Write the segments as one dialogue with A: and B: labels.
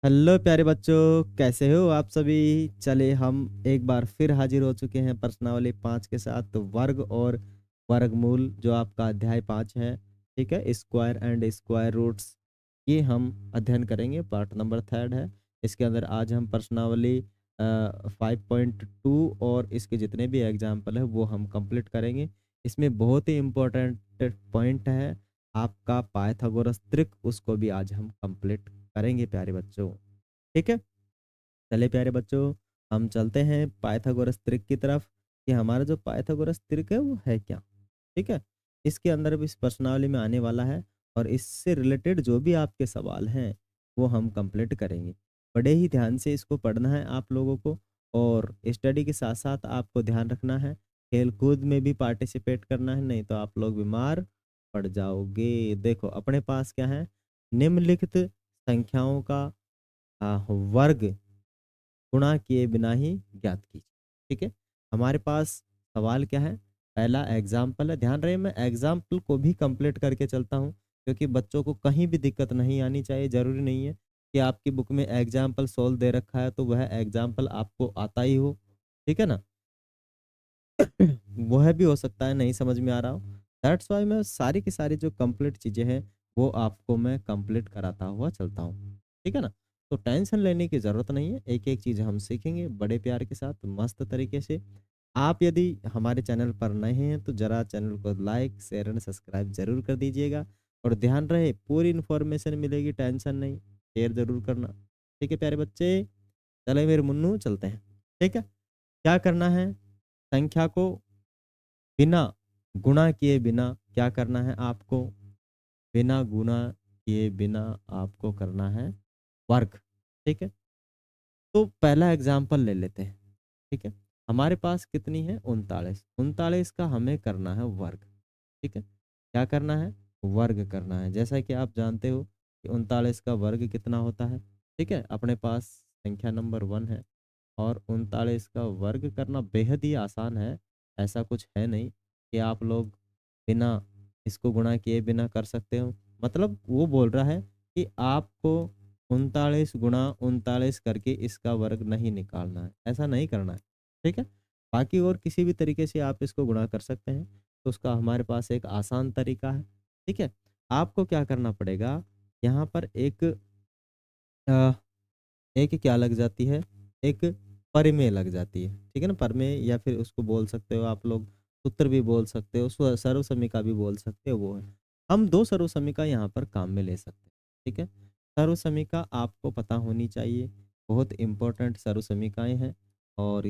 A: Hello प्यारे बच्चों, कैसे हो आप सभी। चले हम एक बार फिर हाजिर हो चुके हैं प्रश्नावली 5 के साथ। तो वर्ग और वर्गमूल जो आपका अध्याय 5 है, ठीक है, स्क्वायर एंड स्क्वायर रूट्स, ये हम अध्ययन करेंगे। पार्ट नंबर 3 है। इसके अंदर आज हम प्रश्नावली 5.2 और इसके जितने भी एग्जाम्पल है वो हम कंप्लीट करेंगे। इसमें बहुत ही इम्पोर्टेंट पॉइंट है आपका पाइथागोरस त्रिक, उसको भी आज हम कंप्लीट करेंगे प्यारे बच्चों। ठीक है, चले प्यारे बच्चों, हम चलते हैं पाइथागोरस त्रिक की तरफ कि हमारा जो पाइथागोरस त्रिक है वो है क्या। ठीक है, इसके अंदर भी इस प्रश्नावली में आने वाला है और इससे रिलेटेड जो भी आपके सवाल हैं वो हम कंप्लीट करेंगे। बड़े ही ध्यान से इसको पढ़ना है आप लोगों को, और स्टडी के साथ साथ आपको ध्यान रखना है खेल कूद में भी पार्टिसिपेट करना है, नहीं तो आप लोग बीमार पड़ जाओगे। देखो अपने पास क्या है, निम्नलिखित संख्याओं का वर्ग गुणा किए बिना ही ज्ञात कीजिए। ठीक है, हमारे पास सवाल क्या है, पहला एग्जाम्पल है। ध्यान रहे मैं एग्जाम्पल को भी कंप्लीट करके चलता हूँ, क्योंकि बच्चों को कहीं भी दिक्कत नहीं आनी चाहिए। जरूरी नहीं है कि आपकी बुक में एग्जाम्पल सोल्व दे रखा है तो वह एग्जाम्पल आपको आता ही हो। ठीक है ना, वह भी हो सकता है नहीं समझ में आ रहा हो। दैट्स वाई मैं सारी की सारी जो कंप्लीट चीजें हैं वो आपको मैं कंप्लीट कराता हुआ चलता हूँ। ठीक है ना, तो टेंशन लेने की जरूरत नहीं है, एक एक चीज हम सीखेंगे बड़े प्यार के साथ मस्त तरीके से। आप यदि हमारे चैनल पर नए हैं तो जरा चैनल को लाइक शेयर एंड सब्सक्राइब जरूर कर दीजिएगा। और ध्यान रहे पूरी इन्फॉर्मेशन मिलेगी, टेंशन नहीं, शेयर जरूर करना। ठीक है प्यारे बच्चे, चले मेरे मुन्नू चलते हैं। ठीक है, क्या करना है, संख्या को बिना गुणा किए बिना क्या करना है आपको, बिना गुणा किए बिना आपको करना है वर्ग। ठीक है, तो पहला एग्जाम्पल ले लेते हैं। ठीक है, हमारे पास कितनी है, 39। 39 का हमें करना है वर्ग। ठीक है, क्या करना है, वर्ग करना है। जैसा कि आप जानते हो कि 39 का वर्ग कितना होता है। ठीक है, अपने पास संख्या नंबर 1 है और 39 का वर्ग करना बेहद ही आसान है। ऐसा कुछ है नहीं कि आप लोग बिना इसको गुणा किए बिना कर सकते हो। मतलब वो बोल रहा है कि आपको 39 गुणा 39 करके इसका वर्ग नहीं निकालना है, ऐसा नहीं करना है। ठीक है, बाकी और किसी भी तरीके से आप इसको गुणा कर सकते हैं, तो उसका हमारे पास एक आसान तरीका है। ठीक है, आपको क्या करना पड़ेगा, यहाँ पर अ, एक क्या लग जाती है, एक परिमेय लग जाती है। ठीक है ना, परिमेय या फिर उसको बोल सकते हो आप लोग, सूत्र भी बोल सकते हो, सर्वसमीका भी बोल सकते हो, वो है। हम दो सर्वसमीका यहाँ पर काम में ले सकते हैं। ठीक है, सर्वसमीका आपको पता होनी चाहिए, बहुत इंपॉर्टेंट सर्वसमीकाएं हैं। और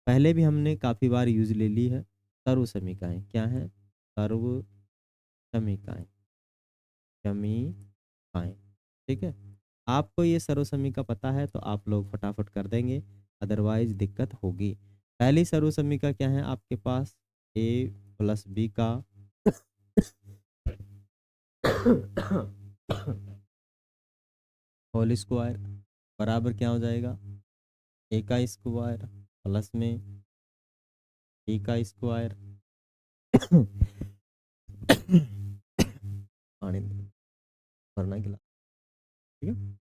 A: पहले भी हमने काफी बार यूज ले ली है। सर्वसमीकाएं क्या है, सर्वसमीकाएं, समीकाएं। ठीक है, आपको ये सर्वसमीका पता है तो आप लोग फटाफट कर देंगे, अदरवाइज दिक्कत होगी। पहली सर्वसमीका क्या है आपके पास, ए प्लस बी का होल स्क्वायर बराबर क्या हो जाएगा, ए का स्क्वायर प्लस में बी का स्क्वायर पानी भरना गिला। ठीक है,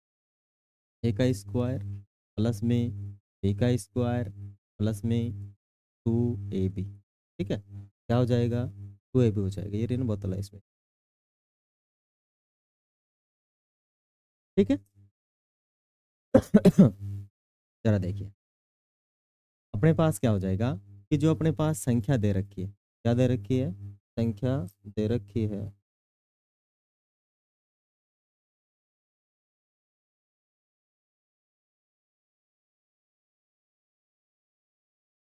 A: ए का स्क्वायर प्लस में बी का स्क्वायर प्लस में 2ab। ठीक है, क्या हो जाएगा, 2ab हो जाएगा, ये रेन बोतल है इसमें। ठीक है, जरा देखिए अपने पास क्या हो जाएगा कि जो अपने पास संख्या दे रखी है, क्या दे रखी है, संख्या दे रखी है।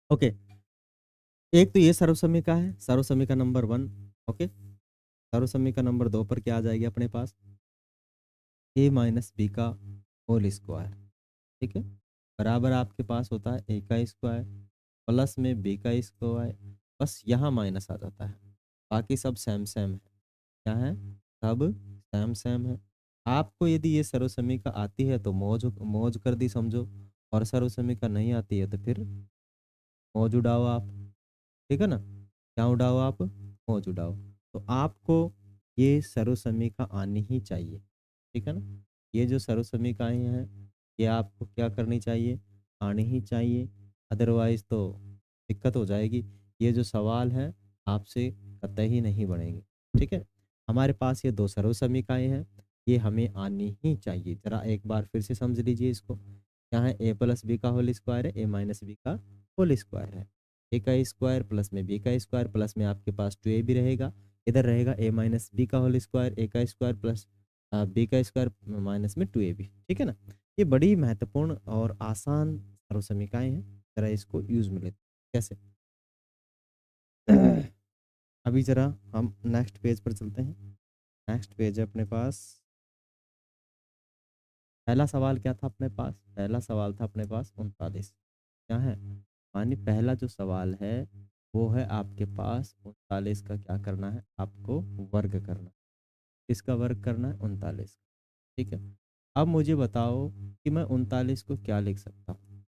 A: ओके, एक तो ये सर्वसमीका है, सर्वसमीका नंबर 1। ओके, सर्वसमीका नंबर 2 पर क्या आ जाएगी अपने पास, ए माइनस बी का होल स्क्वायर। ठीक है, बराबर आपके पास होता है ए का स्क्वायर प्लस में बी का स्क्वायर, बस यहाँ माइनस आ जाता है, बाकी सब सेम सेम है। क्या है, सब सेम सेम है। आपको यदि ये सर्वसमीका आती है तो मौज मौज कर दी समझो, और सर्वसमीका नहीं आती है तो फिर मौज उड़ाओ आप। ठीक है ना, क्या उड़ाओ आप, मौज उड़ाओ। तो आपको ये सर्वसमीका आनी ही चाहिए। ठीक है ना, ये जो सर्वसमीकाएँ हैं, ये आपको क्या करनी चाहिए? आनी ही चाहिए, अदरवाइज़ तो दिक्कत हो जाएगी। ये जो सवाल हैं, आपसे कतई नहीं बनेंगे, ठीक है? हमारे पास ये 2 सर्वसमीकाएँ हैं, ये हमें आनी ही चाहिए। ज़रा एक बार फिर से समझ लीजिए इसको। क्या है? a प्लस b का होल स्क्वायर है, a माइनस b का होल स्क्वायर है। a का स्क्वायर प्लस में b का स्क्वायर प्लस में आपके पास 2a भी रहेगा। इधर रहेगा a माइनस b का होल स्क्वायर, a का स्क्वायर प्लस b का स्क्वायर माइनस में 2ab, ठीक है ना? ये बड़ी महत्वपूर्ण और आसान सर्वसमीकाएँ हैं। ज़रा इसको यूज़ में लेते हैं। कैसे? अभी ज़रा हम नेक्स्ट पेज पर चलते हैं। नेक्स्ट पेज है अपने पास। पहला सवाल क्या था अपने पास? पहला सवाल था अपने पास 39। क्या है? मानिए पहला जो सवाल है, वो है आपके पास 39 का क्या करना है? आपको वर्ग करना है। किसका वर्ग करना है? 39 का, ठीक है? अब मुझे बताओ कि मैं 39 को क्या लिख सकता हूँ?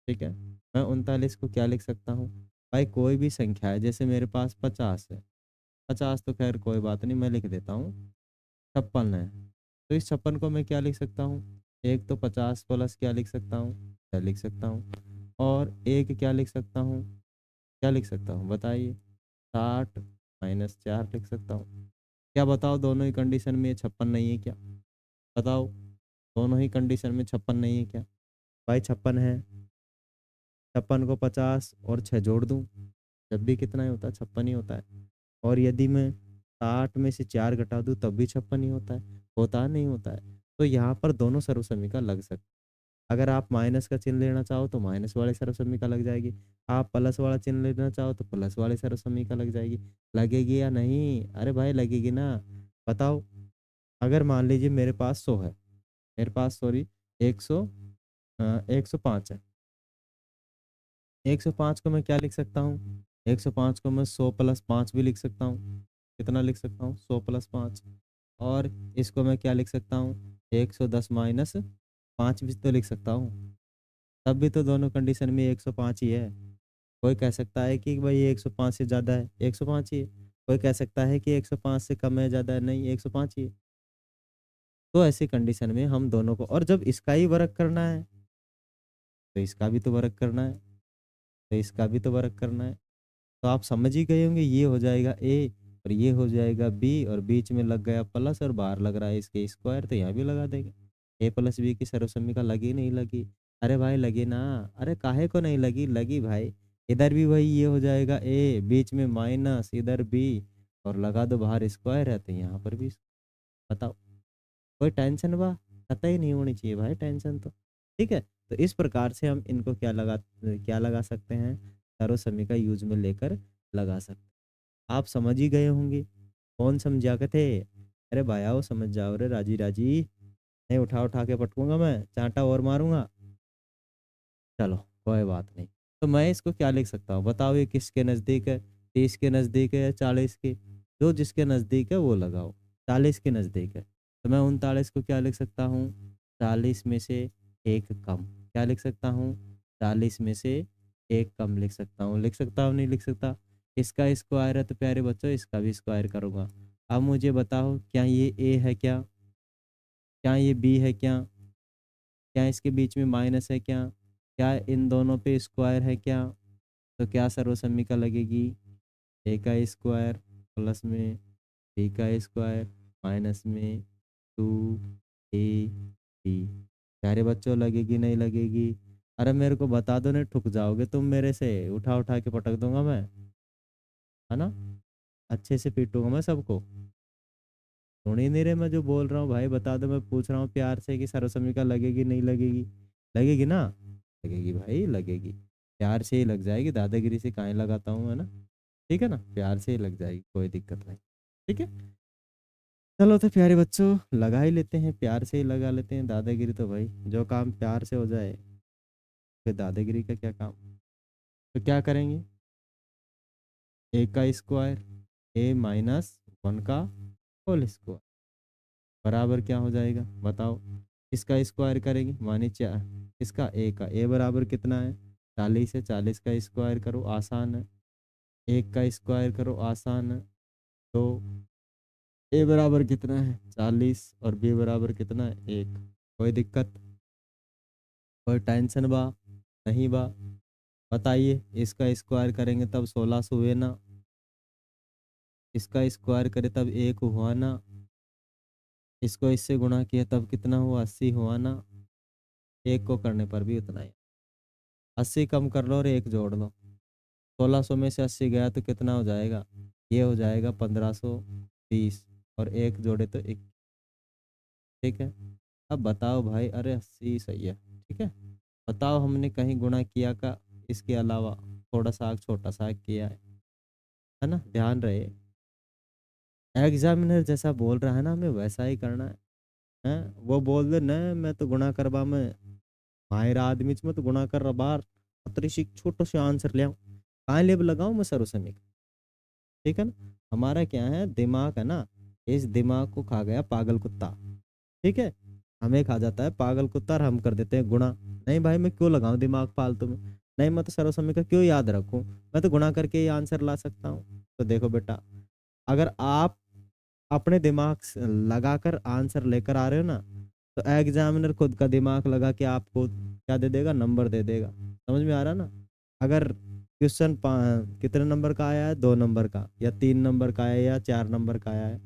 A: ठीक है? मैं 39 को क्या लिख सकता हूँ? भाई कोई भी संख्या है, जैसे मेरे पास 50 है। 50 तो खैर कोई बात नहीं, मैं लिख देता हूँ। 56 है, तो इस 56 को मैं क्या लिख सकता हूँ? एक तो 50 प्लस क्या लिख सकता हूँ? 6 लिख सकता हूँ। और एक क्या लिख सकता हूँ? क्या लिख सकता हूँ बताइए? 60 माइनस 4 लिख सकता हूँ। क्या बताओ, दोनों ही कंडीशन में ये 56 नहीं है क्या? बताओ, दोनों ही कंडीशन में 56 नहीं है क्या? भाई 56 है, 56 को 50 और 6 जोड़ दूँ, जब भी कितना ही होता है? 56 ही होता है। और यदि मैं 60 में से 4 घटा दूँ तब भी 56 ही होता है नहीं होता है? तो यहाँ पर दोनों सर्वसमीका लग सकते। अगर आप माइनस का चिन्ह लेना चाहो तो माइनस वाले सर्वसमीका लग जाएगी। आप प्लस वाला चिन्ह लेना चाहो तो प्लस वाले सर्वसमीका लग जाएगी। लगेगी या नहीं? अरे भाई लगेगी ना। बताओ, अगर मान लीजिए मेरे पास 100 है, मेरे पास सॉरी 100 105 है। 105 को मैं क्या लिख सकता हूँ? 105 को मैं 100 प्लस 5 भी लिख सकता हूँ। कितना लिख सकता हूँ? 100 प्लस 5। और इसको मैं क्या लिख सकता हूँ? 110 माइनस 5 भी तो लिख सकता हूँ। तब भी तो दोनों कंडीशन में 105 ही है। कोई कह सकता है कि भाई ये 105 से ज़्यादा है, 105 ही है। कोई कह सकता है कि 105 से कम है, ज़्यादा है, नहीं 105 ही है। तो ऐसी कंडीशन में हम दोनों को, और जब इसका ही वर्ग करना है, तो इसका भी तो वर्ग करना है, तो इसका भी तो वर्ग करना है। तो आप समझ ही गए होंगे, ये हो जाएगा ए और ये हो जाएगा बी, और बीच में लग गया प्लस और बाहर लग रहा है इसके स्क्वायर, तो यहाँ भी लगा देंगे। ए प्लस बी की सर्वसम्मिका लगी नहीं लगी? अरे भाई लगी ना। अरे काहे को नहीं लगी? लगी भाई। इधर भी वही ये हो जाएगा ए, बीच में माइनस, इधर बी, और लगा दो बाहर स्क्वायर है तो यहाँ पर भी। बताओ, कोई टेंशन बा? कतई नहीं होनी चाहिए भाई टेंशन तो। ठीक है, तो इस प्रकार से हम इनको क्या लगा सकते हैं? सर्वसम्मिका यूज में लेकर लगा सकते हैं। आप समझ ही गए होंगे। कौन समझा के थे? अरे भाई आओ समझ जाओ रे राजी राजी। नहीं उठा उठा के पटकूंगा मैं, चांटा और मारूंगा। चलो कोई बात नहीं। तो मैं इसको क्या लिख सकता हूँ बताओ? ये किसके नज़दीक है? 30 के नज़दीक है या 40 के? जो जिसके नज़दीक है वो लगाओ। 40 के नज़दीक है, तो मैं 39 को क्या लिख सकता हूँ? 40 में से एक कम। क्या लिख सकता हूँ? 40 में से एक कम लिख सकता हूँ। लिख सकता हूँ नहीं लिख सकता? इसका स्क्वायर है तो प्यारे बच्चों इसका भी स्क्वायर करूँगा। अब मुझे बताओ, क्या ये ए है क्या? क्या ये बी है क्या? क्या इसके बीच में माइनस है क्या? क्या इन दोनों पे स्क्वायर है क्या? तो क्या सर्वसम्मिका लगेगी? ए का स्क्वायर प्लस में बी का स्क्वायर माइनस में 2 ए बी। प्यारे बच्चों लगेगी नहीं लगेगी? अरे मेरे को बता दो, नहीं ठुक जाओगे तुम मेरे से, उठा उठा के पटक दूंगा मैं, है ना? अच्छे से पीटूंगा मैं सबको। सुन ही नहीं रहे मैं जो बोल रहा हूँ? भाई बता दो, मैं पूछ रहा हूँ प्यार से कि सर्वसम्मिका लगेगी नहीं लगेगी? लगेगी ना? लगेगी भाई लगेगी। प्यार से ही लग जाएगी, दादागिरी से काहे लगाता हूँ, है ना? ठीक है ना, प्यार से ही लग जाएगी, कोई दिक्कत नहीं। ठीक है, चलो तो प्यारे बच्चों लगा ही लेते हैं, प्यार से ही लगा लेते हैं। दादागिरी तो भाई जो काम प्यार से हो जाए, फिर दादागिरी का क्या काम? तो क्या करेंगे? ए का स्क्वायर, ए माइनस 1 का होल स्क्वायर बराबर क्या हो जाएगा बताओ? इसका स्क्वायर करेंगे, माने 4, इसका ए का, ए बराबर कितना है? 40 है, 40 का स्क्वायर करो आसान है, एक का स्क्वायर करो आसान है। तो ए बराबर कितना है 40 और बी बराबर कितना है 1। कोई दिक्कत, कोई टेंशन बा? नहीं बा। बताइए, इसका स्क्वायर करेंगे तब 1600 हुए ना, इसका स्क्वायर करे तब 1 हुआ ना, इसको इससे गुणा किया तब कितना हुआ 80 हुआ ना, एक को करने पर भी उतना ही। 80 कम कर लो और एक जोड़ लो, 1600 में से 80 गया तो कितना हो जाएगा, ये हो जाएगा 1520, और एक जोड़े तो एक। ठीक है, अब बताओ भाई, अरे 80 सही है। ठीक है, बताओ हमने कहीं गुणा किया का इसके अलावा, थोड़ा सा छोटा सा किया है ना, ध्यान रहे। एग्जामिनर जैसा बोल रहा है ना, हमें वैसा ही करना है। हैं? वो बोल दे न मैं तो गुणा करवा में माहिर आदमी में तो गुणा कर रहा बार अतरी छोटो से आंसर ले आऊं, कहाँ लेब लगाऊं मैं सर समीक। ठीक है ना, हमारा क्या है दिमाग है ना, इस दिमाग को खा गया पागल कुत्ता। ठीक है, हमें खा जाता है पागल कुत्ता और हम कर देते हैं गुणा। नहीं भाई, मैं क्यों लगाऊं दिमाग फालतू में, नहीं मैं तो सर्वसमय का क्यों याद रखूं, मैं तो गुणा करके ही आंसर ला सकता हूँ। तो देखो बेटा, अगर आप अपने दिमाग से लगाकर आंसर लेकर आ रहे हो ना, तो एग्जामिनर खुद का दिमाग लगा के आपको क्या दे देगा, नंबर दे देगा। समझ में आ रहा ना? अगर क्वेश्चन कितने नंबर का आया है, 2 नंबर का, या 3 नंबर का आया है, या 4 नंबर का आया है।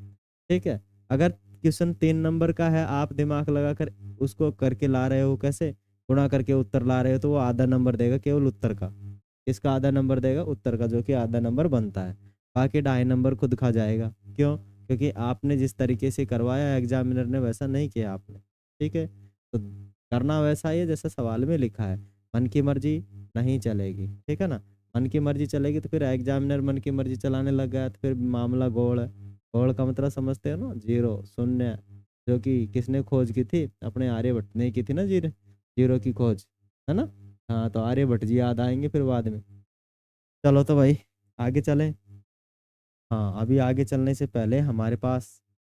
A: ठीक है, अगर क्वेश्चन 3 नंबर का है, आप दिमाग लगाकर उसको करके ला रहे हो, कैसे गुणा करके उत्तर ला रहे हो, तो वो आधा नंबर देगा केवल उत्तर का। इसका आधा नंबर देगा उत्तर का, जो कि आधा नंबर बनता है। बाकी 2.5 नंबर खुद खा जाएगा। क्यों? क्योंकि आपने जिस तरीके से करवाया एग्जामिनर ने वैसा नहीं किया आपने। ठीक है, तो करना वैसा ही है जैसा सवाल में लिखा है। मन की मर्जी नहीं चलेगी। ठीक है ना, मन की मर्जी चलेगी तो फिर एग्जामिनर मन की मर्जी चलाने लग गया तो फिर मामला गोड़ है। गोड़ का मतलब समझते हो ना, जीरो शून्य, जो कि किसने खोज की थी, अपने आर्यभट्ट ने की थी ना, जीरो जीरो की खोज, है ना। हाँ, तो आर्यभट्ट जी याद आएंगे फिर बाद में। चलो तो भाई, आगे चलें। हाँ, अभी आगे चलने से पहले हमारे पास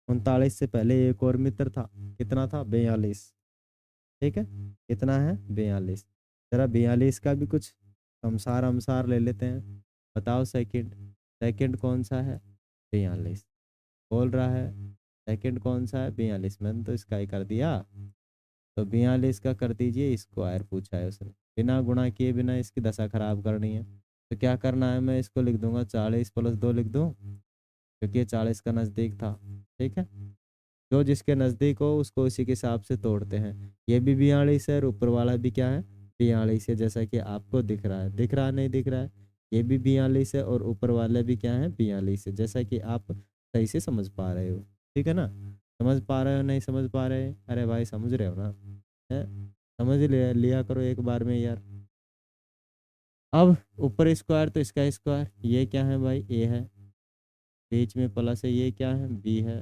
A: 39 से पहले एक और मित्र था। कितना था, 42। ठीक है, कितना है 42। जरा 42 का भी कुछ समसार हमसार ले लेते हैं। बताओ सेकंड, सेकंड कौन सा है, 42 बोल रहा है। सेकंड कौन सा है, 42, मैंने तो इसका ही कर दिया। तो 42 का कर दीजिए स्क्वायर, पूछा है उसने, बिना गुणा किए बिना इसकी दशा खराब करनी है। तो क्या करना है, मैं इसको लिख दूंगा 40 + 2 लिख दूं, क्योंकि ये 40 का नज़दीक था। ठीक है, जो जिसके नज़दीक हो उसको उसी के हिसाब से तोड़ते हैं। ये भी 42 है और ऊपर वाला भी क्या है, 42 है, जैसा कि आपको दिख रहा है, दिख रहा है नहीं दिख रहा है। ये भी 42 है और ऊपर वाला भी क्या है, 42 है, जैसा कि आप सही से समझ पा रहे हो। ठीक है ना, समझ पा रहे हो नहीं समझ पा रहे? अरे भाई समझ रहे हो ना, है? समझ लिया करो एक बार में यार। अब ऊपर स्क्वायर तो इसका स्क्वायर, ये क्या है भाई, ए है, बीच में प्लस है, ये क्या है, बी है,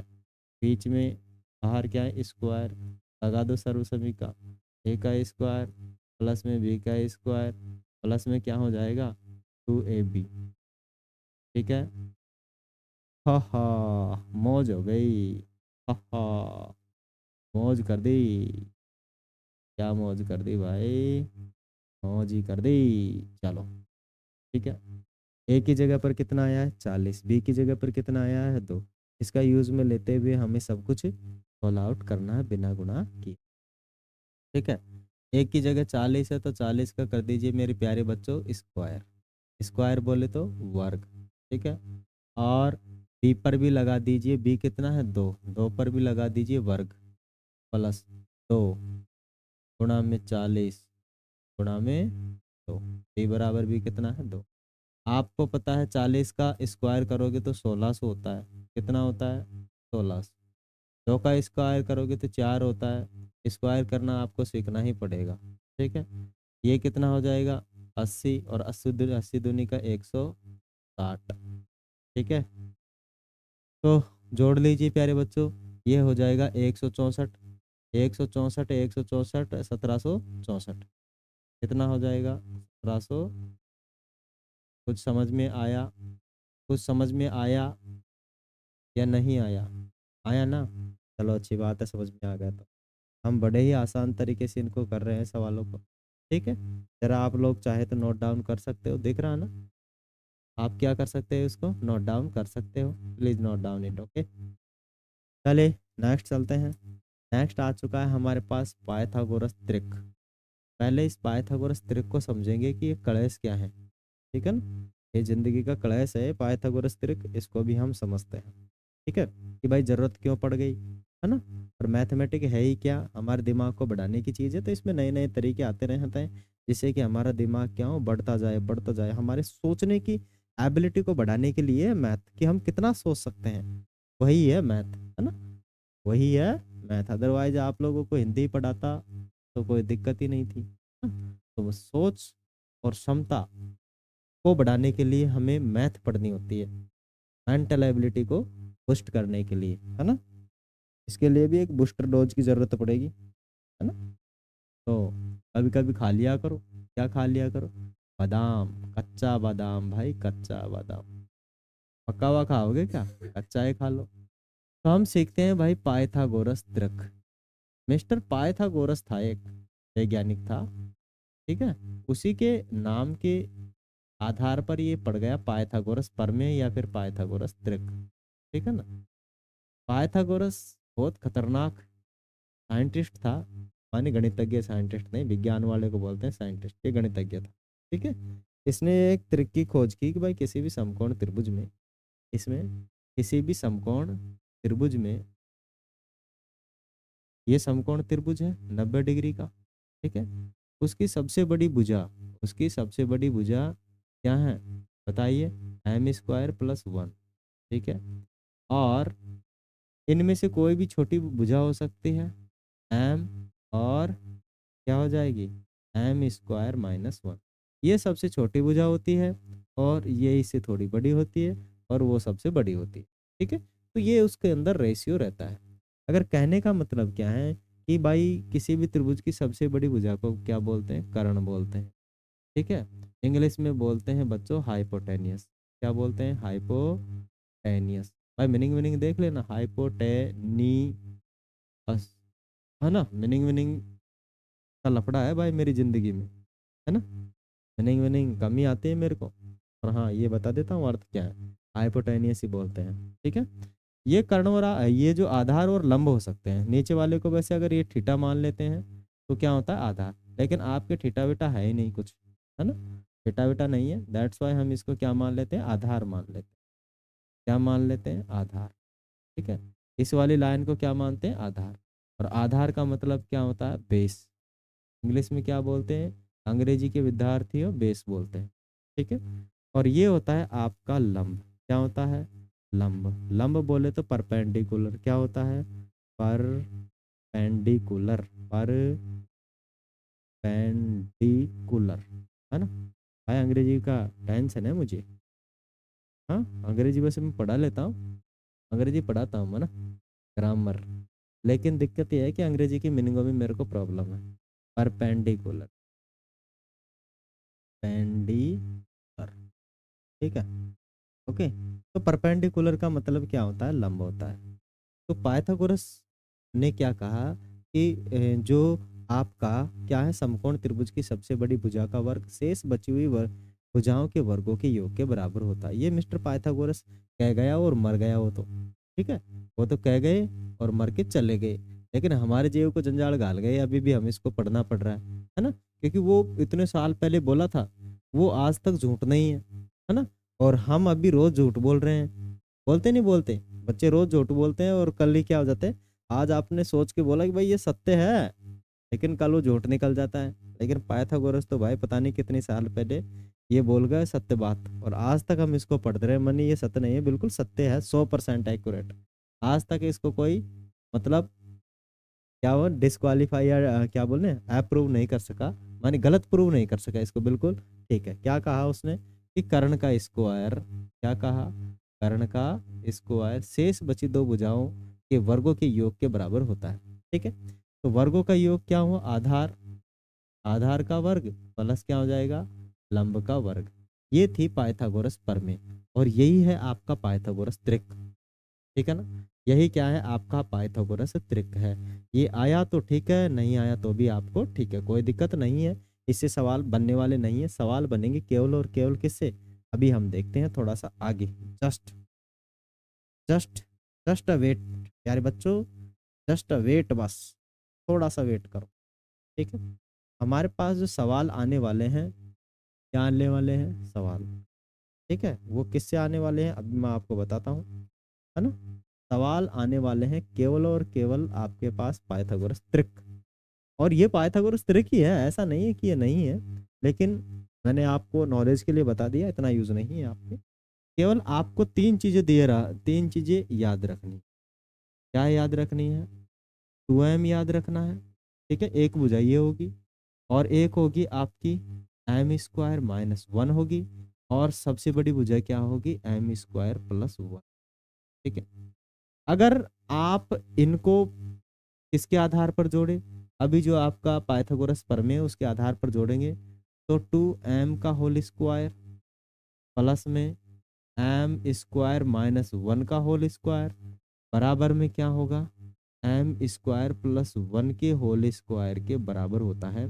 A: बीच में बाहर क्या है, स्क्वायर, लगा दो सर्व सभी का। ए का स्क्वायर प्लस में बी का स्क्वायर प्लस में क्या हो जाएगा, 2ab। ठीक है, हा हा, मौज हो गई, हा हा, मौज कर दी। क्या मौज कर दी भाई, मौज ही कर दी। चलो, ठीक है, ए की जगह पर कितना आया है 40, बी की जगह पर कितना आया है 2। इसका यूज में लेते हुए हमें सब कुछ ऑल आउट करना है बिना गुणा किए। ठीक है, एक की जगह 40 है तो 40 का कर दीजिए मेरे प्यारे बच्चों स्क्वायर, स्क्वायर बोले तो वर्ग। ठीक है, और बी पर भी लगा दीजिए, बी कितना है 2, 2 पर भी लगा दीजिए वर्ग, प्लस 2 गुणा में 40 गुणा में 2, बी बराबर भी कितना है 2। आपको पता है 40 का स्क्वायर करोगे तो 1600 होता है, कितना होता है 1600। 2 का स्क्वायर करोगे तो 4 होता है, स्क्वायर करना आपको सीखना ही पड़ेगा। ठीक है, ये कितना हो जाएगा 80, और 80 दूनी का 160। ठीक है, तो जोड़ लीजिए प्यारे बच्चों, ये हो जाएगा 164, 164, 164, 1764। कितना हो जाएगा 1700। कुछ समझ में आया, कुछ समझ में आया या नहीं आया? आया ना, चलो अच्छी बात है, समझ में आ गया तो। हम बड़े ही आसान तरीके से इनको कर रहे हैं सवालों को। ठीक है, जरा आप लोग चाहे तो नोट डाउन कर सकते हो, दिख रहा ना, आप क्या कर सकते हो, इसको नोट डाउन कर सकते हो, please note down it, okay. चले नेक्स्ट चलते हैं। नेक्स्ट आ चुका है हमारे पास पाइथागोरस त्रिक। पहले इस पाइथागोरस त्रिक को समझेंगे कि ये कलश क्या है। ठीक है ना, ये जिंदगी का कलश है पाइथागोरस त्रिक, इसको भी हम समझते हैं। ठीक है, कि भाई जरूरत क्यों पड़ गई, है ना। और मैथमेटिक है ही क्या, हमारे दिमाग को बढ़ाने की चीज़ है, तो इसमें नए नए तरीके आते रहते हैं जिससे कि हमारा दिमाग क्या हो बढ़ता जाए, हमारे सोचने की एबिलिटी को बढ़ाने के लिए मैथ, कि हम कितना सोच सकते हैं, वही है मैथ, है ना, वही है मैथ। अदरवाइज आप लोगों को हिंदी पढ़ाता तो कोई दिक्कत ही नहीं थी। तो वो सोच और क्षमता को बढ़ाने के लिए हमें मैथ पढ़नी होती है, मेंटल एबिलिटी को बूस्ट करने के लिए, है ना। इसके लिए भी एक बूस्टर डोज की जरूरत पड़ेगी, है ना। तो कभी कभी खा लिया करो, क्या खा लिया करो, बादाम, कच्चा बादाम भाई, कच्चा बादाम। पका हुआ खाओगे क्या, कच्चा ही खा लो। तो हम सीखते हैं भाई पाइथागोरस तर्क। मिस्टर पाइथागोरस था एक वैज्ञानिक था, ठीक है। उसी के नाम के आधार पर ये पड़ गया पाइथागोरस प्रमेय या फिर पाइथागोरस तर्क। ठीक है ना। पाइथागोरस बहुत खतरनाक साइंटिस्ट था, माने गणितज्ञ, साइंटिस्ट नहीं, विज्ञान वाले को बोलते हैं साइंटिस्ट, ये गणितज्ञ था। ठीक है। इसने एक त्रिक की खोज की कि भाई किसी भी समकोण त्रिभुज में, इसमें किसी भी समकोण त्रिभुज में, ये समकोण त्रिभुज है 90 डिग्री का, ठीक है। उसकी सबसे बड़ी भुजा, उसकी सबसे बड़ी भुजा क्या है बताइए, m² + 1, ठीक है। और इनमें से कोई भी छोटी भुजा हो सकती है m, और क्या हो जाएगी m² - 1, ये सबसे छोटी भुजा होती है, और ये इससे थोड़ी बड़ी होती है, और वो सबसे बड़ी होती है। ठीक है, तो ये उसके अंदर रेशियो रहता है। अगर कहने का मतलब क्या है कि भाई किसी भी त्रिभुज की सबसे बड़ी भुजा को क्या बोलते हैं, कर्ण बोलते हैं। ठीक है, इंग्लिश में बोलते हैं बच्चों हाइपोटेनियस। क्या बोलते हैं, हाइपोटेनियस। भाई मीनिंग मीनिंग देख लेना, हाइपोटेनियस, है ना। मीनिंग मीनिंग का लफड़ा है भाई मेरी जिंदगी में, है ना। मीनिंग मीनिंग कम ही आती है मेरे को, और हाँ ये बता देता हूँ अर्थ क्या है, हाइपोटेनियस ही बोलते हैं। ठीक है, ये कर्ण और ये जो आधार और लंब हो सकते हैं, नीचे वाले को वैसे अगर ये थीटा मान लेते हैं तो क्या होता है आधार, लेकिन आपके थीटा विटा है ही नहीं कुछ, है ना। थीटा विटा नहीं है, दैट्स वाई हम इसको क्या मान लेते हैं, आधार मान लेते हैं। क्या मान लेते हैं, आधार। ठीक है, इस वाली लाइन को क्या मानते हैं, आधार। और आधार का मतलब क्या होता है, बेस। इंग्लिश में क्या बोलते हैं, अंग्रेजी के विद्यार्थियों बेस बोलते हैं। ठीक है, और ये होता है आपका लंब। क्या होता है, लंब। लंब बोले तो परपेंडिकुलर, क्या होता है, परपेंडिकुलर, परपेंडिकुलर, है ना। भाई अंग्रेजी का टेंशन है मुझे, हाँ अंग्रेजी वैसे मैं पढ़ा लेता हूँ, अंग्रेजी पढ़ाता हूँ मैं ना, ग्रामर। लेकिन दिक्कत यह है कि अंग्रेजी की मीनिंगों में मेरे को प्रॉब्लम है। परपेंडिकुलर, पेंडिकुलर, ठीक है, ओके। तो परपेंडिकुलर का मतलब क्या होता है, लंब होता है। तो पाइथागोरस ने क्या कहा कि जो आपका क्या है, समकोण त्रिभुज की सबसे बड़ी भुजा का वर्ग शेष बची हुई भुजाओं के वर्गों के योग के बराबर होता है। ये मिस्टर पाइथागोरस कह गया और मर गया वो तो, ठीक है। वो तो कह गए और मर के चले गए, लेकिन हमारे जेब को जंजाल घाल गए, अभी भी हमें इसको पढ़ना पड़ रहा है ना, क्योंकि वो इतने साल पहले बोला था, वो आज तक झूठ नहीं है ना। और हम अभी रोज झूठ बोल रहे हैं, बोलते नहीं बोलते, बच्चे रोज झूठ बोलते हैं, और कल ही क्या हो जाते हैं, आज आपने सोच के बोला कि भाई ये सत्य है, लेकिन कल वो झूठ निकल जाता है। लेकिन पाइथागोरस तो भाई पता नहीं कितने साल पहले ये बोल गए सत्य बात, और आज तक हम इसको पढ़ते रहे। मनी ये सत्य नहीं है, बिल्कुल सत्य है, 100% एक्यूरेट। आज तक इसको कोई मतलब क्या वो डिस्क्वालीफाई या क्या बोलने अप्रूव नहीं कर सका, माने गलत प्रूव नहीं कर सका इसको, बिल्कुल ठीक है। क्या कहा उसने कि कर्ण का स्क्वायर, क्या कहा, कर्ण का स्क्वायर शेष बची दो भुजाओं के वर्गों के योग के बराबर होता है। ठीक है, तो वर्गों का योग क्या हुआ, आधार, आधार का वर्ग प्लस क्या हो जाएगा, लंब का वर्ग। ये थी पाइथागोरस प्रमेय, और यही है आपका पाइथागोरस त्रिक। ठीक है ना, यही क्या है, आपका पाइथागोरस त्रिक है। ये आया तो ठीक है, नहीं आया तो भी आपको ठीक है, कोई दिक्कत नहीं है। इससे सवाल बनने वाले नहीं है, सवाल बनेंगे केवल और केवल किससे, अभी हम देखते हैं थोड़ा सा आगे। Just just just a wait, प्यारे बच्चों जस्ट वेट, बस थोड़ा सा वेट करो, ठीक है। हमारे पास जो सवाल आने वाले हैं, क्या आने वाले हैं सवाल, ठीक है, वो किससे आने वाले हैं अभी मैं आपको बताता हूँ, है ना। सवाल आने वाले हैं केवल और केवल आपके पास पाइथागोरस त्रिक, और ये पाइथागोरस त्रिक ही है, ऐसा नहीं है कि ये नहीं है, लेकिन मैंने आपको नॉलेज के लिए बता दिया, इतना यूज नहीं है आपके। केवल आपको तीन चीजें दिए रहा, तीन चीजें याद रखनी। क्या याद रखनी है? 2m याद रखना है, ठीक है, एक भुजा ये होगी, और एक होगी आपकी m² - 1 होगी, और सबसे बड़ी भुजा क्या होगी? m² + 1, ठीक है। अगर आप इनको किसके आधार पर जोड़े, अभी जो आपका पाइथागोरस प्रमेय है उसके आधार पर जोड़ेंगे, तो 2m² प्लस में m² - 1 बराबर में क्या होगा? m² + 1 के होल स्क्वायर के बराबर होता है।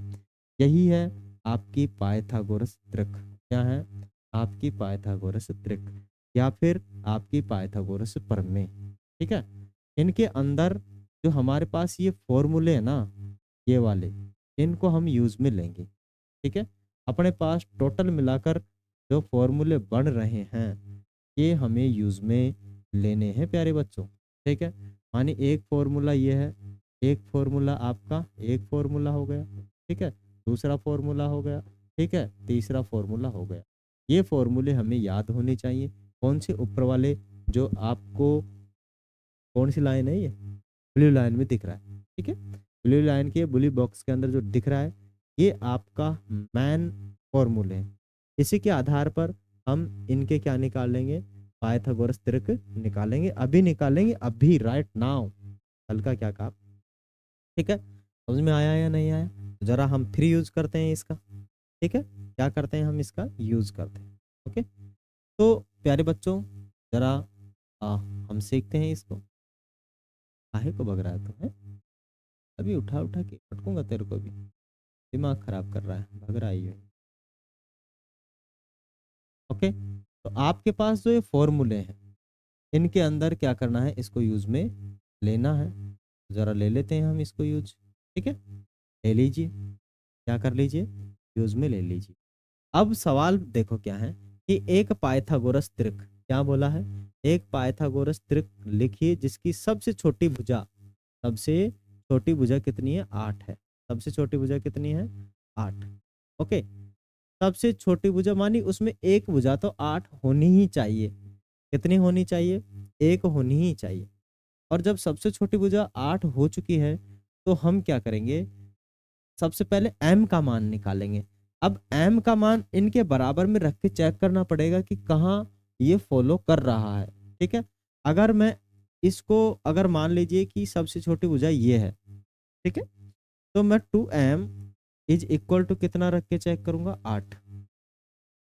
A: यही है आपकी पाइथागोरस त्रिक। क्या है? आपकी पाइथागोरस त्रिक, या फिर आपकी पाइथागोरस प्रमेय, ठीक है। इनके अंदर जो हमारे पास ये फॉर्मूले है ना, ये वाले, इनको हम यूज में लेंगे, ठीक है। अपने पास टोटल मिलाकर जो फॉर्मूले बन रहे हैं, ये हमें यूज में लेने हैं प्यारे बच्चों, ठीक है। माने एक फॉर्मूला ये है, एक फॉर्मूला आपका, एक फॉर्मूला हो गया, ठीक है, दूसरा फॉर्मूला हो गया, ठीक है, तीसरा फॉर्मूला हो गया। ये फॉर्मूले हमें याद होने चाहिए। कौन से? ऊपर वाले, जो आपको कौन सी लाइन है ये? ब्लू लाइन में दिख रहा है, ठीक है। ब्लू लाइन के ब्लू बॉक्स के अंदर जो दिख रहा है, ये आपका मैन फॉर्मूले हैं। इसी के आधार पर हम इनके क्या निकाल लेंगे? पाइथागोरस त्रिक निकालेंगे, अभी निकालेंगे, अभी राइट नाउ। कल का क्या कहा, ठीक है। समझ में आया या नहीं आया? तो जरा हम फिर यूज करते हैं इसका, ठीक है। क्या करते हैं? हम इसका यूज करते हैं, ओके। तो प्यारे बच्चों जरा हम सीखते हैं इसको। काहे को भग रहा है तू, है? अभी उठा उठा के पटकूंगा तेरे को भी, दिमाग खराब कर रहा है, भग रहा है ये, ओके। तो आपके पास जो ये फॉर्मूले हैं, इनके अंदर क्या करना है? इसको यूज में लेना है। जरा ले लेते हैं हम इसको यूज, ठीक है। ले लीजिए, क्या कर लीजिए? यूज में ले लीजिए। अब सवाल देखो क्या है कि एक पाइथागोरस त्रिक, क्या बोला है? एक पाइथागोरस त्रिक लिखिए जिसकी सबसे छोटी भुजा, सबसे छोटी भुजा कितनी है? 8 है। सबसे छोटी भुजा कितनी है? 8, ओके। सबसे छोटी भुजा मानी उसमें एक भुजा तो 8 होनी ही चाहिए। कितनी होनी चाहिए? एक होनी ही चाहिए। और जब सबसे छोटी भुजा 8 हो चुकी है, तो हम क्या करेंगे? सबसे पहले m का मान निकालेंगे। अब m का मान इनके बराबर में रख के चेक करना पड़ेगा कि कहाँ ये फॉलो कर रहा है, ठीक है। अगर मैं इसको, अगर मान लीजिए कि सबसे छोटी भुजा ये है, ठीक है, तो मैं 2m = कितना रख के चेक करूंगा? 8।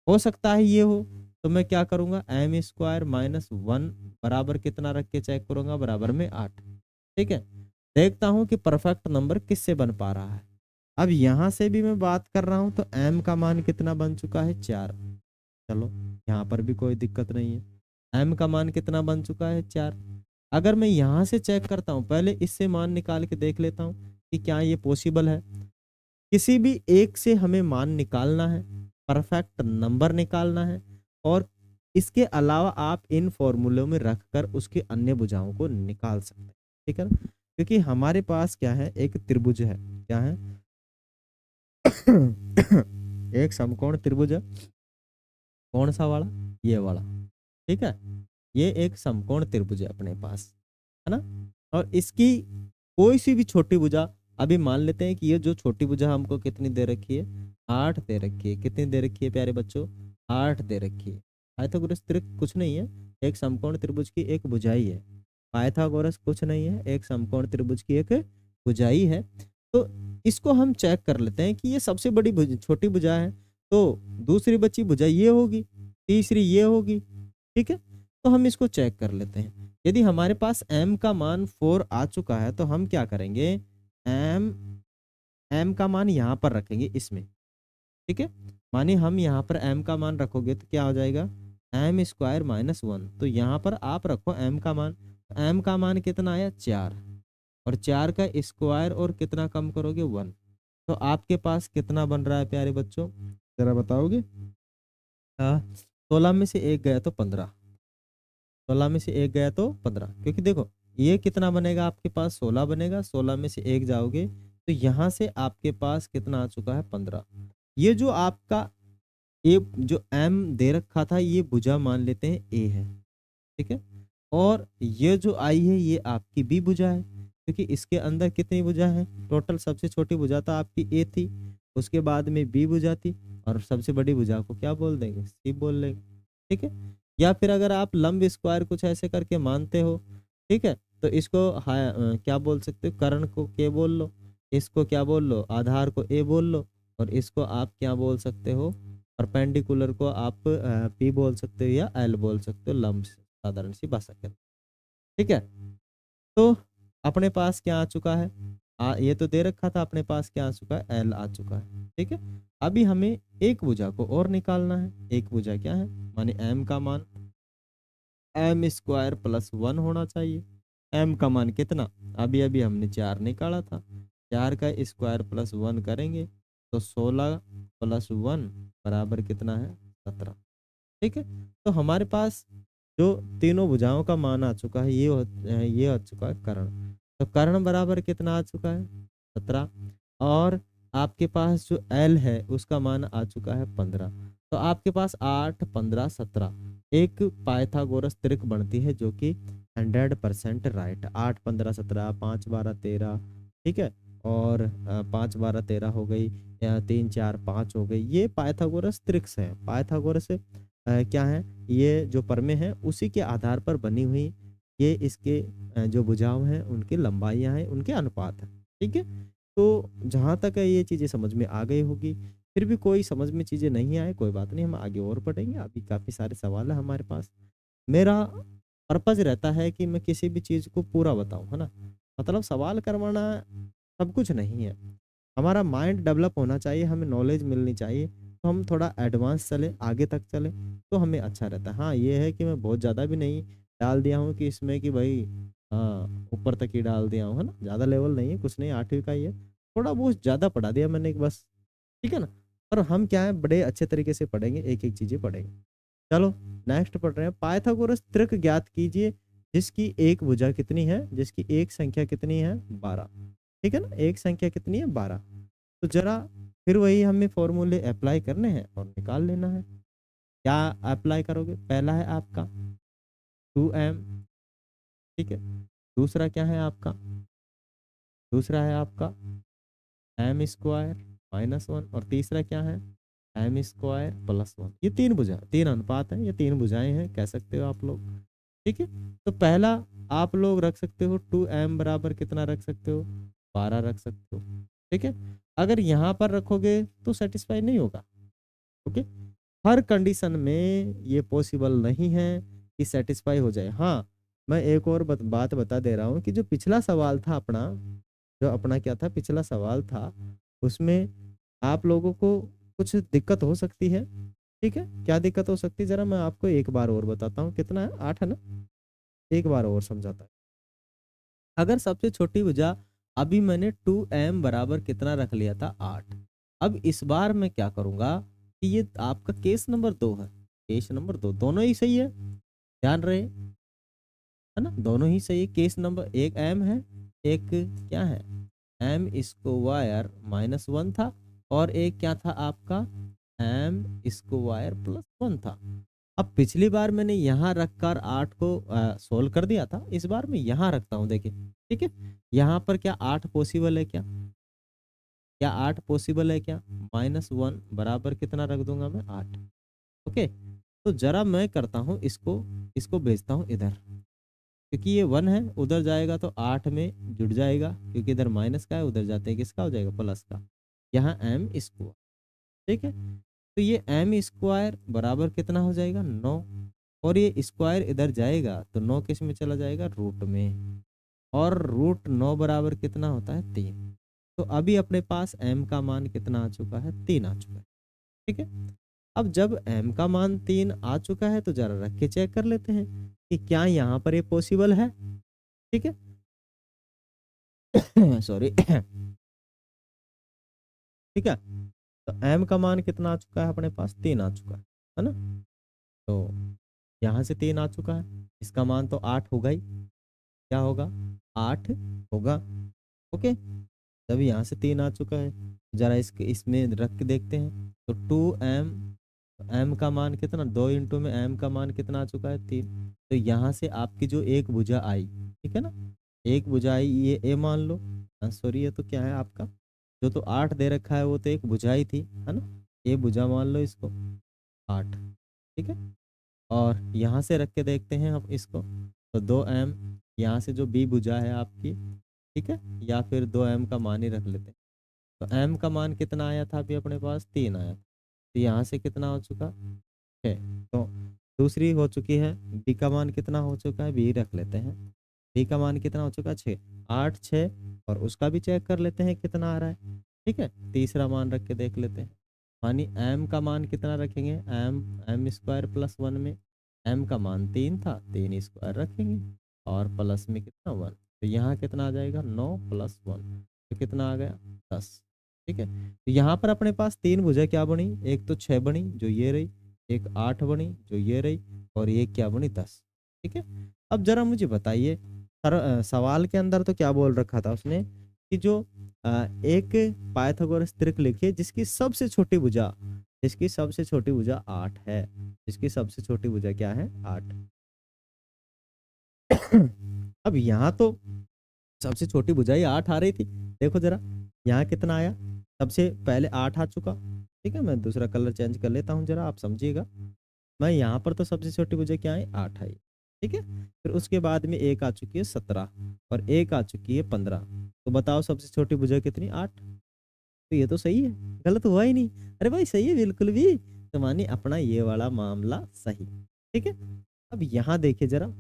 A: हो सकता है ये हो, तो मैं क्या करूंगा? m² - 1 बराबर कितना रख के चेक करूंगा? बराबर में 8, ठीक है। देखता हूं कि परफेक्ट नंबर किससे बन पा रहा है। अब यहां से भी मैं बात कर रहा हूं, तो m का मान कितना बन चुका है? 4। चलो, यहाँ पर भी कोई दिक्कत नहीं है। m का मान कितना बन चुका है? 4। अगर मैं यहां से चेक करता हूं, पहले इससे मान निकाल के देख लेता हूं कि क्या ये पॉसिबल है। किसी भी एक से हमें मान निकालना है, परफेक्ट नंबर निकालना है, और इसके अलावा आप इन फॉर्मूलों में रखकर उसके अन्य भुजाओं को निकाल सकते हैं, ठीक है ना। क्योंकि हमारे पास क्या है? एक त्रिभुज है। क्या है? एक समकोण त्रिभुज है। कौन सा वाला? ये वाला, ठीक है। ये एक समकोण त्रिभुज है अपने पास, है ना। और इसकी कोई सी भी छोटी भुजा, अभी मान लेते हैं कि ये जो छोटी भुजा हमको कितनी दे रखी है? 8 दे रखी है। कितनी दे रखी है प्यारे बच्चों? 8 दे रखी है। पाइथागोरस त्रिक कुछ नहीं है, एक समकोण त्रिभुज की एक भुजाई है। पाइथागोरस कुछ नहीं है, एक समकोण त्रिभुज की एक भुजाई है। तो इसको हम चेक कर लेते हैं कि ये सबसे बड़ी छोटी भुजा है, तो दूसरी बची भुजा ये होगी, तीसरी ये होगी, ठीक है। तो हम इसको चेक कर लेते हैं। यदि हमारे पास m का मान 4 आ चुका है, तो हम क्या करेंगे? m m का मान यहाँ पर रखेंगे इसमें, ठीक है। माने हम यहाँ पर m का मान रखोगे तो क्या हो जाएगा? m² - 1। तो यहाँ पर आप रखो m का मान, एम का मान कितना आया 4, और 4 का स्क्वायर और कितना कम करोगे 1, तो आपके पास कितना बन रहा है प्यारे बच्चों, जरा बताओगे। हाँ, 16 में से एक गया तो 15, 16 में से एक गया तो 15, क्योंकि देखो ये कितना बनेगा आपके पास 16 बनेगा, 16 में से एक जाओगे तो यहाँ से आपके पास कितना आ चुका है 15। ये जो आपका ए जो एम दे रखा था ये भुजा मान लेते हैं ए है, ठीक है। और ये जो आई है ये आपकी बी भुजा है, क्योंकि इसके अंदर कितनी भुजा है टोटल, सबसे छोटी भुजा तो आपकी ए थी, उसके बाद में बी भुजा थी, और सबसे बड़ी भुजा को क्या बोल देंगे, सी बोल लेंगे, ठीक है। या फिर अगर आप लंब स्क्वायर कुछ ऐसे करके मानते हो, ठीक है, तो इसको क्या बोल सकते हो, कर्ण को के बोल लो, इसको क्या बोल लो, आधार को ए बोल लो, और इसको आप क्या बोल सकते हो, परपेंडिकुलर को आप पी बोल सकते हो या एल बोल सकते हो, लंब साधारण सी भाषा के अंदर, ठीक है। तो अपने पास क्या आ चुका है, ये तो दे रखा था, अपने पास क्या आ चुका है, एल आ चुका है, ठीक है। अभी हमें एक भुजा को और निकालना है, एक भुजा क्या है, माने एम का मान एम स्क्वायर प्लस 1 होना चाहिए। एम का मान कितना, अभी अभी हमने 4 निकाला था, 4 का स्क्वायर प्लस 1 करेंगे तो 16 प्लस 1 बराबर कितना है 17, ठीक है। तो हमारे पास जो तीनों भुजाओं का मान आ चुका है, ये आ चुका है कर्ण, तो कर्ण बराबर कितना आ चुका है 17, और आपके पास जो एल है उसका मान आ चुका है 15, तो आपके पास 8 15 17 एक पाइथागोरस त्रिक बनती है जो कि 100% राइट, 8 15 17 5 12 13, ठीक है, और 5 12 13 हो गई, या 3 4 5 हो गई, ये पाइथागोरस त्रिक्स है। पाइथागोरस क्या है, ये जो परमे हैं उसी के आधार पर बनी हुई, ये इसके जो भुजाओं हैं उनकी लंबाइयां हैं, उनके अनुपात है, ठीक है। तो जहां तक है ये चीजें समझ में आ गई होगी, फिर भी कोई समझ में चीजें नहीं आए कोई बात नहीं, हम आगे और बढ़ेंगे, अभी काफी सारे सवाल है हमारे पास। मेरा पर्पज रहता है कि मैं किसी भी चीज को पूरा बताऊं, है ना, मतलब सवाल करवाना सब कुछ नहीं है, हमारा माइंड डेवलप होना चाहिए, हमें नॉलेज मिलनी चाहिए, तो हम थोड़ा एडवांस चले, आगे तक चले, तो हमें अच्छा रहता है। हाँ ये है कि मैं बहुत ज़्यादा भी नहीं डाल दिया हूँ कि इसमें कि भाई हाँ ऊपर तक ही डाल दिया हूँ, है ना, ज़्यादा लेवल नहीं है, कुछ नहीं, 8वीं का ही है, थोड़ा बहुत ज़्यादा पढ़ा दिया मैंने बस, ठीक है ना। पर हम क्या है बड़े अच्छे तरीके से पढ़ेंगे, एक एक चीज़ें पढ़ेंगे। चलो नेक्स्ट पढ़ रहे हैं, पाइथागोरस त्रिक ज्ञात कीजिए जिसकी एक भुजा कितनी है, जिसकी एक संख्या कितनी है 12, ठीक है ना, एक संख्या कितनी है 12। तो जरा फिर वही हमें फॉर्मूले अप्लाई करने हैं और निकाल लेना है। क्या अप्लाई करोगे, पहला है आपका 2m, ठीक है, दूसरा क्या है आपका, दूसरा है आपका एम स्क्वायर -1, और तीसरा क्या है एम स्क्वायर +1। ये तीन भुजा, तीन अनुपात है, ये तीन भुजाएं हैं कह सकते हो आप लोग, ठीक है। तो पहला आप लोग रख सकते हो 2m बराबर कितना रख सकते हो 12 रख सकते हो, ठीक है। अगर यहाँ पर रखोगे तो सेटिस्फाई नहीं होगा, ओके, हर कंडीशन में ये पॉसिबल नहीं है कि सेटिस्फाई हो जाए। हाँ मैं एक और बात बता दे रहा हूँ कि जो पिछला सवाल था अपना, जो अपना क्या था पिछला सवाल था, उसमें आप लोगों को कुछ दिक्कत हो सकती है, ठीक है, क्या दिक्कत हो सकती है जरा मैं आपको एक बार और बताता हूँ, कितना है 8 है ना, एक बार और समझाता है। अगर सबसे छोटी भुजा अभी मैंने 2m बराबर कितना रख लिया था 8, अब इस बार मैं क्या करूंगा कि ये आपका केस नंबर 2 है, केस नंबर 2 दोनों ही सही है, ध्यान रहे, है ना, दोनों ही सही है। केस नंबर एक m है, एक क्या है m स्क्वायर -1 था, और एक क्या था आपका m स्क्वायर +1 था। अब पिछली बार मैंने यहाँ रखकर 8 को सोल्व कर दिया था, इस बार मैं यहाँ रखता हूँ, देखिए, ठीक है, यहाँ पर क्या 8 पॉसिबल है क्या, क्या 8 पॉसिबल है क्या, -1 बराबर कितना रख दूंगा मैं 8, ओके। तो जरा मैं करता हूँ इसको, इसको भेजता हूँ इधर, क्योंकि ये 1 है, उधर जाएगा तो 8 में जुड़ जाएगा, क्योंकि इधर माइनस का है, उधर जाते हैं किसका हो जाएगा प्लस का, यहाँ एम स्क्वायर, ठीक है। तो ये एम स्क्वायर बराबर कितना हो जाएगा 9, और ये स्क्वायर इधर जाएगा तो 9 किस में चला जाएगा रूट में, और रूट 9 बराबर कितना होता है 3, तो अभी अपने पास m का मान कितना आ चुका है 3 आ चुका है, ठीक है। अब जब m का मान 3 आ चुका है तो जरा रख के चेक कर लेते हैं, कि क्या यहाँ पर ये पॉसिबल है, ठीक है। सॉरी। ठीक है, तो m का मान कितना आ चुका है अपने पास, 3 आ चुका है ना। तो यहाँ से 3 आ चुका है, इसका मान तो 8 होगा ही, क्या होगा, 8 होगा। ओके, तब यहाँ से 3 आ चुका है, जरा इसमें रख के देखते हैं। तो 2m, m का मान कितना, 2 इंटू में m का मान कितना आ चुका है, 3। तो यहाँ से आपकी जो एक भुजा आई, ठीक है ना, एक भुजा आई, ये a मान लो। सॉरी, ये तो क्या है आपका, जो तो 8 दे रखा है वो तो एक भुजा ही थी, है ना। ये भुजा मान लो इसको 8, ठीक है। और यहाँ से रख के देखते हैं हम इसको, तो 2m, यहाँ से जो b भुजा है आपकी, ठीक है, या फिर 2m का मान ही रख लेते हैं। तो m का मान कितना आया था अभी अपने पास, 3 आया था। तो यहाँ से कितना हो चुका है, तो दूसरी हो चुकी है, b का मान कितना हो चुका है, b रख लेते हैं। b का मान कितना हो चुका है, 6, 8 6, और उसका भी चेक कर लेते हैं कितना आ रहा है, ठीक है। तीसरा मान रख के देख लेते हैं, मानी m का मान कितना रखेंगे, m स्क्वायर प्लस 1 में m का मान 3 था, 3 स्क्वायर रखेंगे, और प्लस में कितना 1, तो यहाँ कितना आ जाएगा, 9 प्लस 1, तो कितना आ गया, 10, ठीक है। तो यहाँ पर अपने पास 3 भुजा क्या बनी, एक तो 6 बनी जो ये रही, एक 8 बनी जो ये रही, और ये क्या बनी, 10, ठीक है। अब जरा मुझे बताइए, सवाल के अंदर तो क्या बोल रखा था उसने कि जो एक पाइथागोरस त्रिक लिखिए जिसकी सबसे छोटी भुजा, जिसकी सबसे छोटी भुजा 8 है, जिसकी सबसे छोटी भुजा क्या है, 8। अब यहाँ तो सबसे छोटी भुजाई 8 आ रही थी, देखो जरा यहाँ कितना आया, सबसे पहले 8 आ चुका, ठीक है। मैं दूसरा कलर चेंज कर लेता हूँ, जरा आप समझिएगा। मैं यहाँ पर तो सबसे छोटी भुजा क्या है, 8 आई, ठीक है। फिर उसके बाद में एक आ चुकी है 17, और एक आ चुकी है 15। तो बताओ सबसे छोटी भुजा कितनी, 8। तो ये तो सही है, गलत हुआ ही नहीं। अरे भाई सही है बिल्कुल भी, तो मानिए अपना ये वाला मामला सही, ठीक है। अब यहाँ देखिए जरा,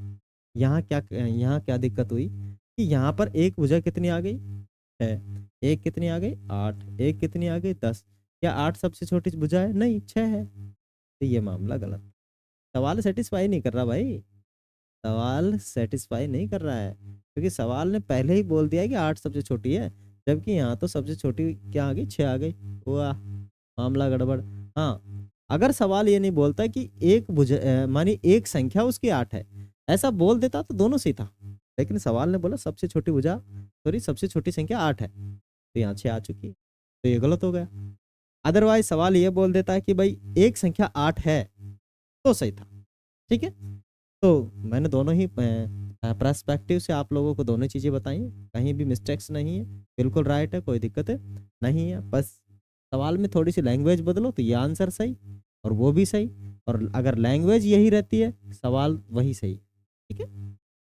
A: यहाँ क्या दिक्कत हुई कि यहाँ पर एक भुजा कितनी आ गई है, एक कितनी आ गई, 8, एक कितनी आ गई, 10। क्या 8 सबसे छोटी भुजा है, नहीं, 6 है। तो ये मामला गलत, सवाल सेटिस्फाई नहीं कर रहा भाई, सवाल सेटिस्फाई नहीं कर रहा है, क्योंकि सवाल ने पहले ही बोल दिया है कि 8 सबसे छोटी है, जबकि यहाँ तो सबसे छोटी क्या आ गई, 6 आ गई। वाह, मामला गड़बड़। हाँ, अगर सवाल ये नहीं बोलता कि एक मानी एक संख्या उसकी 8 है, ऐसा बोल देता तो दोनों सही था, लेकिन सवाल ने बोला सबसे छोटी भुजा, सॉरी सबसे छोटी संख्या 8 है, तो यहाँ 6 आ चुकी है, तो ये गलत हो गया। अदरवाइज सवाल ये बोल देता है कि भाई एक संख्या 8 है, तो सही था, ठीक है। तो मैंने दोनों ही पर्सपेक्टिव से आप लोगों को दोनों चीज़ें बताई हैं, कहीं भी मिस्टेक्स नहीं है, बिल्कुल राइट है, कोई दिक्कत है नहीं है। बस सवाल में थोड़ी सी लैंग्वेज बदलो तो ये आंसर सही, और वो भी सही, और अगर लैंग्वेज यही रहती है सवाल वही सही, ठीक है।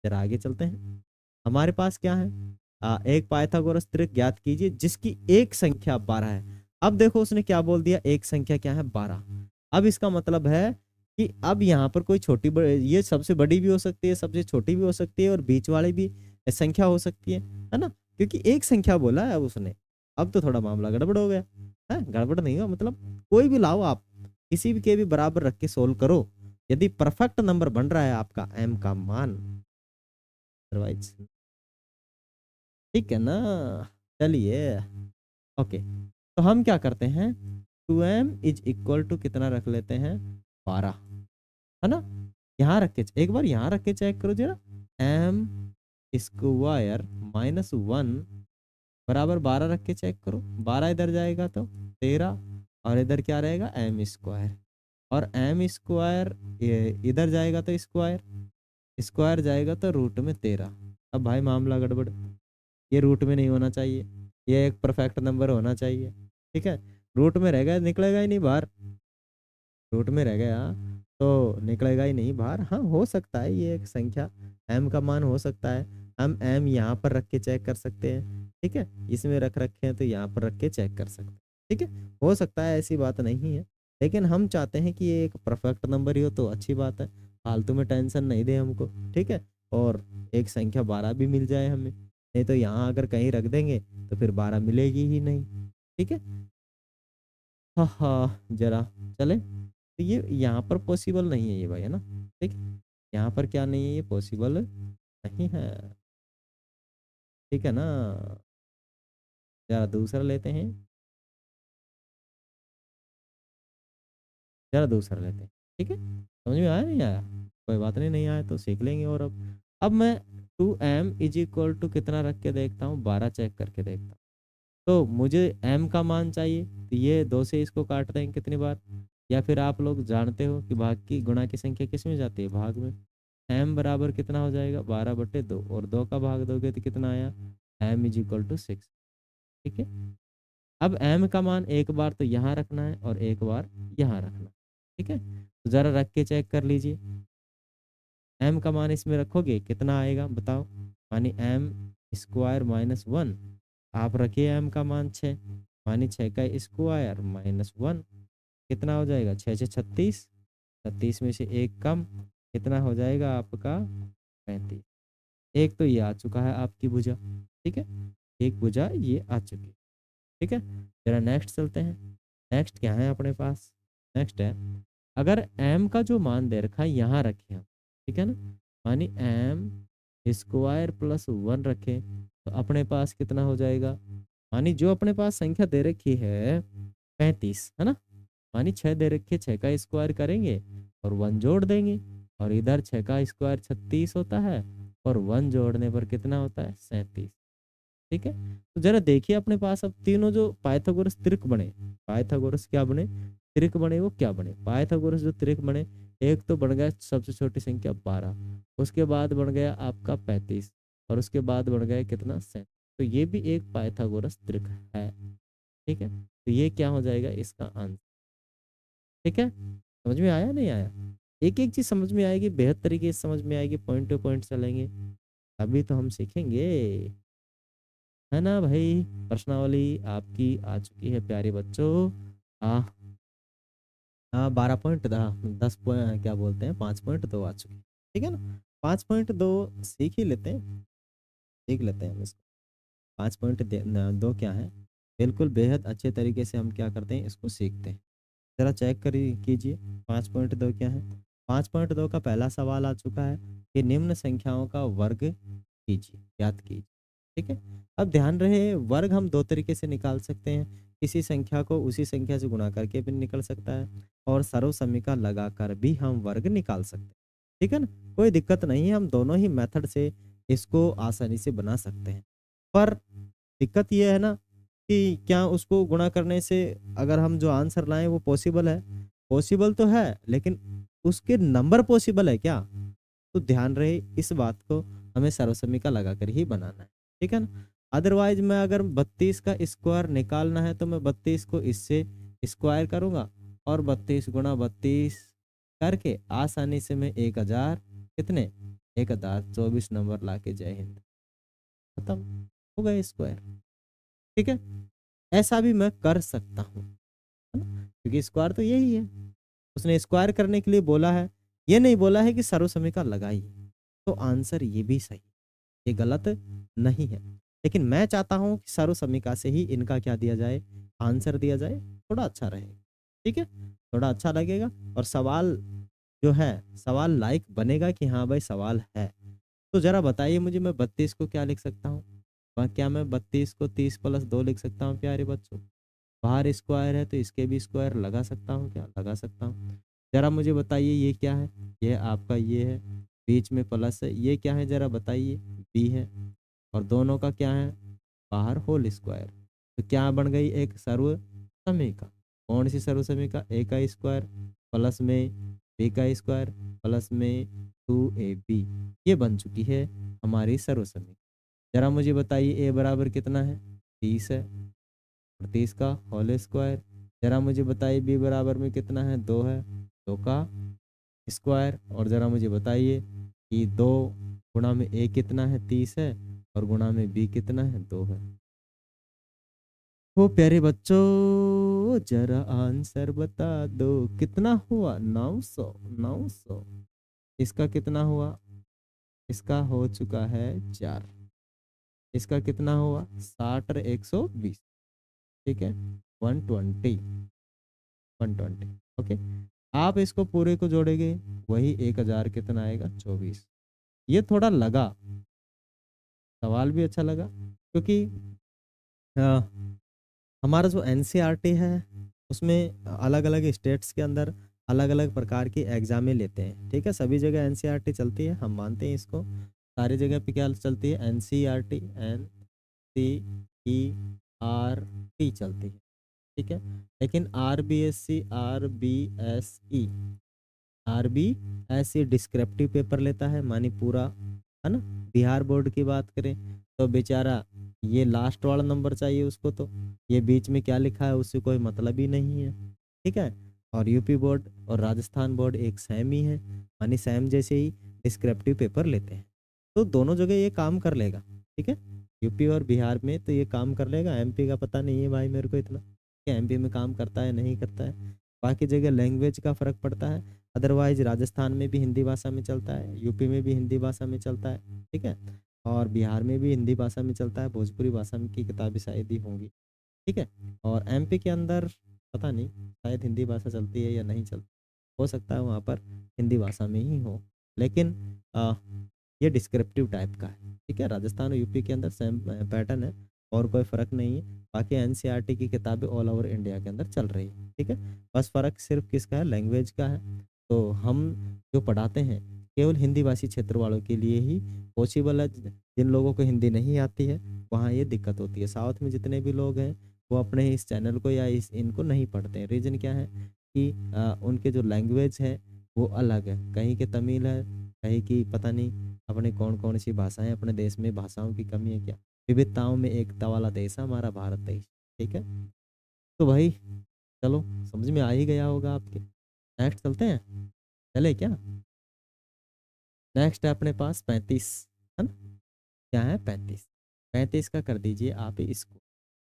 A: जरा आगे चलते हैं, हमारे पास क्या है, एक पाइथागोरस त्रिक ज्ञात कीजिए जिसकी एक संख्या 12 है। अब देखो उसने क्या बोल दिया, एक संख्या क्या है, 12। अब इसका मतलब है कि अब यहाँ पर कोई ये सबसे बड़ी भी हो सकती है, सबसे छोटी भी हो सकती है, और बीच वाली भी संख्या हो सकती है ना, क्योंकि एक संख्या बोला है अब उसने। अब तो थोड़ा मामला गड़बड़ हो गया है, गड़बड़ नहीं हो मतलब कोई भी लाओ आप, किसी भी के भी बराबर रख के सोल्व करो, यदि परफेक्ट नंबर बन रहा है आपका m का मान, अदरवाइज ठीक है ना। चलिए, ओके, तो हम क्या करते हैं, 2m इज इक्वल टू कितना रख लेते हैं, 12, है ना। यहाँ रख के एक बार यहाँ रख के चेक करो जरा, m स्क्वायर माइनस 1 बराबर 12 रख के चेक करो, 12 इधर जाएगा तो 13, और इधर क्या रहेगा, m स्क्वायर, और m स्क्वायर इधर जाएगा तो स्क्वायर, स्क्वायर जाएगा तो रूट में 13। अब भाई मामला गड़बड़, ये रूट में नहीं होना चाहिए, ये एक परफेक्ट नंबर होना चाहिए, ठीक है। रूट में रह गया निकलेगा ही नहीं बाहर, रूट में रह गया तो निकलेगा ही नहीं बाहर। हाँ हो सकता है ये एक संख्या m का मान हो सकता है, हम m यहाँ पर रख के चेक कर सकते हैं, ठीक है, इसमें रख रखे हैं तो यहाँ पर रख के चेक कर सकते हैं, ठीक है, हो सकता है, ऐसी बात नहीं है। लेकिन हम चाहते हैं कि ये एक परफेक्ट नंबर ही हो तो अच्छी बात है, फालतू में टेंशन नहीं दे हमको, ठीक है। और एक संख्या 12 भी मिल जाए हमें, नहीं तो यहाँ अगर कहीं रख देंगे तो फिर 12 मिलेगी ही नहीं, ठीक है। हाँ हाँ, जरा चले, तो ये यहाँ पर पॉसिबल नहीं है ये भाई, है ना, ठीक है। यहाँ पर क्या नहीं है, ये पॉसिबल नहीं है। ठीक है ना। जरा दूसरा लेते हैं, जरा दूसरा लेते हैं। ठीक है, समझ में आया नहीं आया? कोई बात नहीं, नहीं आया तो सीख लेंगे। और अब मैं 2m इज इक्वल टू कितना रख के देखता हूँ, 12 चेक करके देखता हूँ। तो मुझे m का मान चाहिए, तो ये 2 से इसको काट देंगे कितनी बार, या फिर आप लोग जानते हो कि भाग की गुणा की संख्या किस में जाती है, भाग में। m बराबर कितना हो जाएगा, 12/2, और 2 का भाग दोगे तो कितना आया, m इज इक्वल टू 6। ठीक है, अब m का मान एक बार तो यहाँ रखना है और एक बार यहाँ रखना है। ठीक है, तो जरा रख के चेक कर लीजिए, m का मान इसमें रखोगे कितना आएगा बताओ, मानी m स्क्वायर माइनस 1, आप रखिए m का मान 6, मानी 6 का स्क्वायर माइनस 1, कितना हो जाएगा, 6 से 36, 36 में से एक कम, कितना हो जाएगा आपका, 35। एक तो ये आ चुका है आपकी भुजा। ठीक है, एक भुजा ये आ चुकी है। ठीक है, जरा नेक्स्ट चलते हैं। नेक्स्ट क्या है अपने पास, नेक्स्ट है, अगर m का जो मान दे रखा है यहाँ रखें हम, ठीक है ना, मानी m स्क्वायर प्लस 1 रखें, तो अपने पास कितना हो जाएगा, मानी जो अपने पास संख्या दे रखी है 35 है ना, मानी 6 दे रखी है, 6 का स्क्वायर करेंगे और 1 जोड़ देंगे, और इधर 6 का स्क्वायर 36 होता है, और 1 जोड़ने पर कितना होता है, 37। ठीक है, तो जरा देखिए अपने पास अब तीनों जो पाइथागोरस त्रिक बने, पाइथागोरस क्या बने, त्रिक बने, वो क्या बने, पाइथागोरस जो त्रिक बने, एक तो बन गया सबसे छोटी संख्या 12, उसके बाद बन गया आपका 35, और उसके बाद बन गया कितना, 7। तो ये भी एक पाइथागोरस त्रिक है। ठीक है, तो ये क्या हो जाएगा इसका आंसर। ठीक है, समझ में आया नहीं आया, एक एक चीज समझ में आएगी, बेहद तरीके से समझ में आएगी, पॉइंट टू पॉइंट चलेंगे, अभी तो हम सीखेंगे, है ना भाई। प्रश्नावली आपकी आ चुकी है प्यारे बच्चों। हाँ, हाँ 12 पॉइंट, 10 पॉइंट क्या बोलते हैं, 5.2 आ चुकी है। ठीक है ना, 5.2 सीख ही लेते हैं, सीख लेते हैं हम इसको। 5.2 क्या है, बिल्कुल बेहद अच्छे तरीके से हम क्या करते हैं, इसको सीखते हैं। जरा चेक करिए कीजिए 5.2 क्या है। 5.2 का पहला सवाल आ चुका है कि निम्न संख्याओं का वर्ग कीजिए, ज्ञात कीजिए। ठीक है, अब ध्यान रहे, वर्ग हम दो तरीके से निकाल सकते हैं, किसी संख्या को उसी संख्या से गुणा करके भी निकल सकता है, और सर्व समीकरण लगाकर भी हम वर्ग निकाल सकते हैं। ठीक है ना, कोई दिक्कत नहीं है, हम दोनों ही मेथड से इसको आसानी से बना सकते हैं। पर दिक्कत ये है ना कि क्या उसको गुणा करने से अगर हम जो आंसर लाएं वो पॉसिबल है, पॉसिबल तो है, लेकिन उसके नंबर पॉसिबल है क्या, तो ध्यान रहे इस बात को, हमें सर्वसमीका लगाकर ही बनाना है। ठीक है ना, अदरवाइज मैं अगर 32 का स्क्वायर निकालना है तो मैं 32 को इससे स्क्वायर करूंगा, और 32 × 32 करके आसानी से मैं 1000 कितने, 1024 नंबर लाके जय हिंद, खत्म हो गए स्क्वायर। ठीक है, ऐसा भी मैं कर सकता हूँ, है ना, क्योंकि स्क्वायर तो यही है, उसने स्क्वायर करने के लिए बोला है, ये नहीं बोला है कि सर्वसमीका लगाइए, तो आंसर ये भी सही, ये गलत नहीं है। लेकिन मैं चाहता हूं कि सर्वसमीका से ही इनका क्या दिया जाए, आंसर दिया जाए, थोड़ा अच्छा रहेगा। ठीक है, थोड़ा अच्छा लगेगा, और सवाल जो है, सवाल लाइक बनेगा कि हाँ भाई सवाल है। तो जरा बताइए मुझे, मैं 32 को क्या लिख सकता हूँ, क्या मैं 32 को 30 + 2 लिख सकता हूँ प्यारे बच्चों, बाहर स्क्वायर है तो इसके भी स्क्वायर लगा सकता हूँ, क्या लगा सकता हूँ। जरा मुझे बताइए ये क्या है, ये आपका ये है, बीच में प्लस है, ये क्या है जरा बताइए, बी है, और दोनों का क्या है, बाहर होल स्क्वायर, तो क्या बन गई, एक सर्व समीका। कौन सी सर्व समीका, ए का स्क्वायर प्लस में बी का स्क्वायर प्लस में 2ab, ये बन चुकी है हमारी सर्व समीका। जरा मुझे बताइए ए बराबर कितना है, 30 है, और 30 का होल स्क्वायर। जरा मुझे बताइए बी बराबर में कितना है, 2 है, 2 का स्क्वायर, और जरा मुझे बताइए कि 2 गुणा में ए कितना है, 30 है, और गुणा में बी कितना है, 2 है। वो प्यारे बच्चों जरा आंसर बता दो, कितना हुआ, 900, 900, इसका कितना हुआ, इसका हो चुका है 4, इसका कितना हुआ 60 और 120, ठीक है, 120, 120, ओके। आप इसको पूरे को जोड़ेंगे, वही 1000 कितना आएगा 24। ये थोड़ा लगा, सवाल भी अच्छा लगा, क्योंकि अ, हमारा जो एनसीईआरटी है उसमें अलग अलग स्टेट्स के अंदर अलग अलग प्रकार की एग्जामें लेते हैं। ठीक है, सभी जगह एनसीईआरटी चलती है, हम मानते हैं इसको। सारी जगह पे क्या चलती है, एनसीईआरटी, एनसीईआरटी चलती है। ठीक है, लेकिन RBSC, RBSE, RBSE descriptive paper लेता है, मानी पूरा, है ना। बिहार बोर्ड की बात करें तो बेचारा ये लास्ट वाला नंबर चाहिए उसको, तो ये बीच में क्या लिखा है उससे कोई मतलब ही नहीं है। ठीक है, और यूपी बोर्ड और राजस्थान बोर्ड एक सेम ही है, मानी सेम जैसे ही डिस्क्रिप्टिव पेपर लेते हैं, तो दोनों जगह ये काम कर लेगा। ठीक है, यूपी और बिहार में तो ये काम कर लेगा, एमपी का पता नहीं है भाई मेरे को इतना कि एमपी में काम करता है नहीं करता है। बाकी जगह लैंग्वेज का फ़र्क पड़ता है, अदरवाइज राजस्थान में भी हिंदी भाषा में चलता है, यूपी में भी हिंदी भाषा में चलता है। ठीक है, और बिहार में भी हिंदी भाषा में चलता है, भोजपुरी भाषा में की किताबें शायद ही होंगी। ठीक है, और एमपी के अंदर पता नहीं, शायद हिंदी भाषा चलती है या नहीं चलती, हो सकता है वहाँ पर हिंदी भाषा में ही हो, लेकिन आ, ये डिस्क्रिप्टिव टाइप का है। ठीक है, राजस्थान और यूपी के अंदर सेम पैटर्न है और कोई फ़र्क नहीं है। बाकी एनसीईआरटी की किताबें ऑल ओवर इंडिया के अंदर चल रही है। ठीक है, बस फ़र्क सिर्फ किसका है, लैंग्वेज का है। तो हम जो पढ़ाते हैं केवल हिंदी भाषी क्षेत्र वालों के लिए ही पॉसिबल है। जिन लोगों को हिंदी नहीं आती है वहाँ ये दिक्कत होती है। साउथ में जितने भी लोग हैं वो अपने इस चैनल को या इस इनको नहीं पढ़ते हैं। रीज़न क्या है कि उनके जो लैंग्वेज है वो अलग है, कहीं के तमिल है, कहीं की पता नहीं, अपने कौन कौन सी भाषाएं, अपने देश में भाषाओं की कमी है क्या, विविधताओं में एकता वाला देश है हमारा भारत देश। ठीक है, तो भाई चलो, समझ में आ ही गया होगा आपके। नेक्स्ट चलते हैं, चले क्या। नेक्स्ट है अपने पास 35, है ना। क्या है 35, 35 का कर दीजिए आप इसको।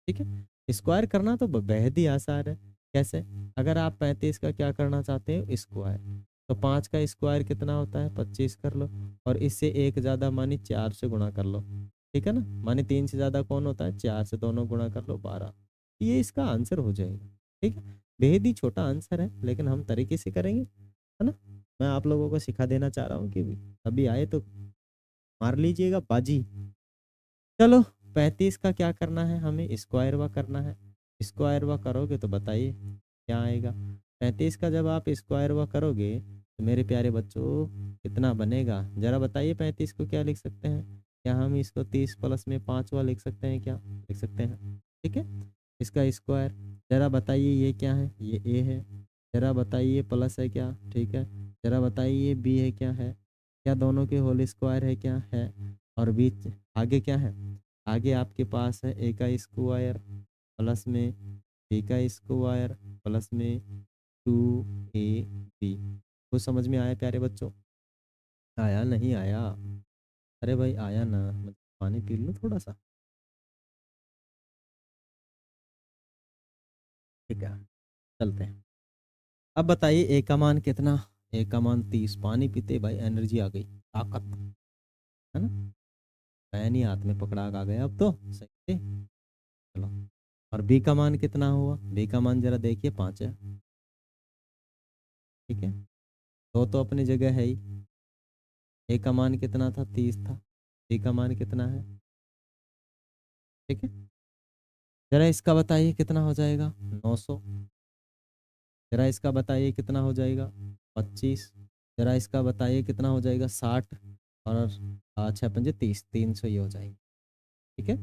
A: ठीक है, स्क्वायर करना तो बेहद ही आसान है। कैसे, अगर आप 35 का क्या करना चाहते हो स्क्वायर, तो 5 का स्क्वायर कितना होता है 25 कर लो, और इससे एक ज़्यादा मानी 4 से गुणा कर लो। ठीक है ना, मानी 3 से ज़्यादा कौन होता है, 4 से दोनों गुणा कर लो 12। ये इसका आंसर हो जाएगा। ठीक है, बेहद ही छोटा आंसर है लेकिन हम तरीके से करेंगे, है ना। मैं आप लोगों को सिखा देना चाह रहा हूँ कि अभी आए तो मार लीजिएगा बाजी। चलो, 35 का क्या करना है, हमें स्क्वायर वा करना है। स्क्वायर वा करोगे तो बताइए क्या आएगा। 35 का जब आप स्क्वायर वा करोगे तो मेरे प्यारे बच्चों कितना बनेगा, जरा बताइए। 35 को क्या लिख सकते हैं, क्या हम इसको 30 प्लस में 5 वा लिख सकते हैं, क्या लिख सकते हैं। ठीक है, इसका स्क्वायर, जरा बताइए ये क्या है, ये ए है, जरा बताइए प्लस है क्या, ठीक है, जरा बताइए ये बी है क्या है, क्या दोनों के होल स्क्वायर है क्या है, और बीच आगे क्या है, आगे आपके पास है ए का स्क्वायर प्लस में बी का स्क्वायर प्लस में 2ab। कुछ समझ में आया प्यारे बच्चों, आया नहीं आया, अरे भाई आया ना, मतलब पानी पी लो थोड़ा सा। ठीक है, चलते हैं। अब बताइए ए का मान कितना, ए का मान 30, पानी पीते भाई एनर्जी आ गई, ताकत, है ना। पैन ही हाथ में पकड़ा आ गया अब तो सही से। चलो, और बी का मान कितना हुआ, बी का मान जरा देखिए 5 है। ठीक है, तो अपनी जगह है ही। ए का मान कितना था 30 था, बी का मान कितना है। ठीक है, जरा इसका बताइए कितना हो जाएगा 900, जरा इसका बताइए कितना हो जाएगा 25, जरा इसका बताइए कितना हो जाएगा 60, और 6 पंजे 30, 300 ये हो जाएगा। ठीक है,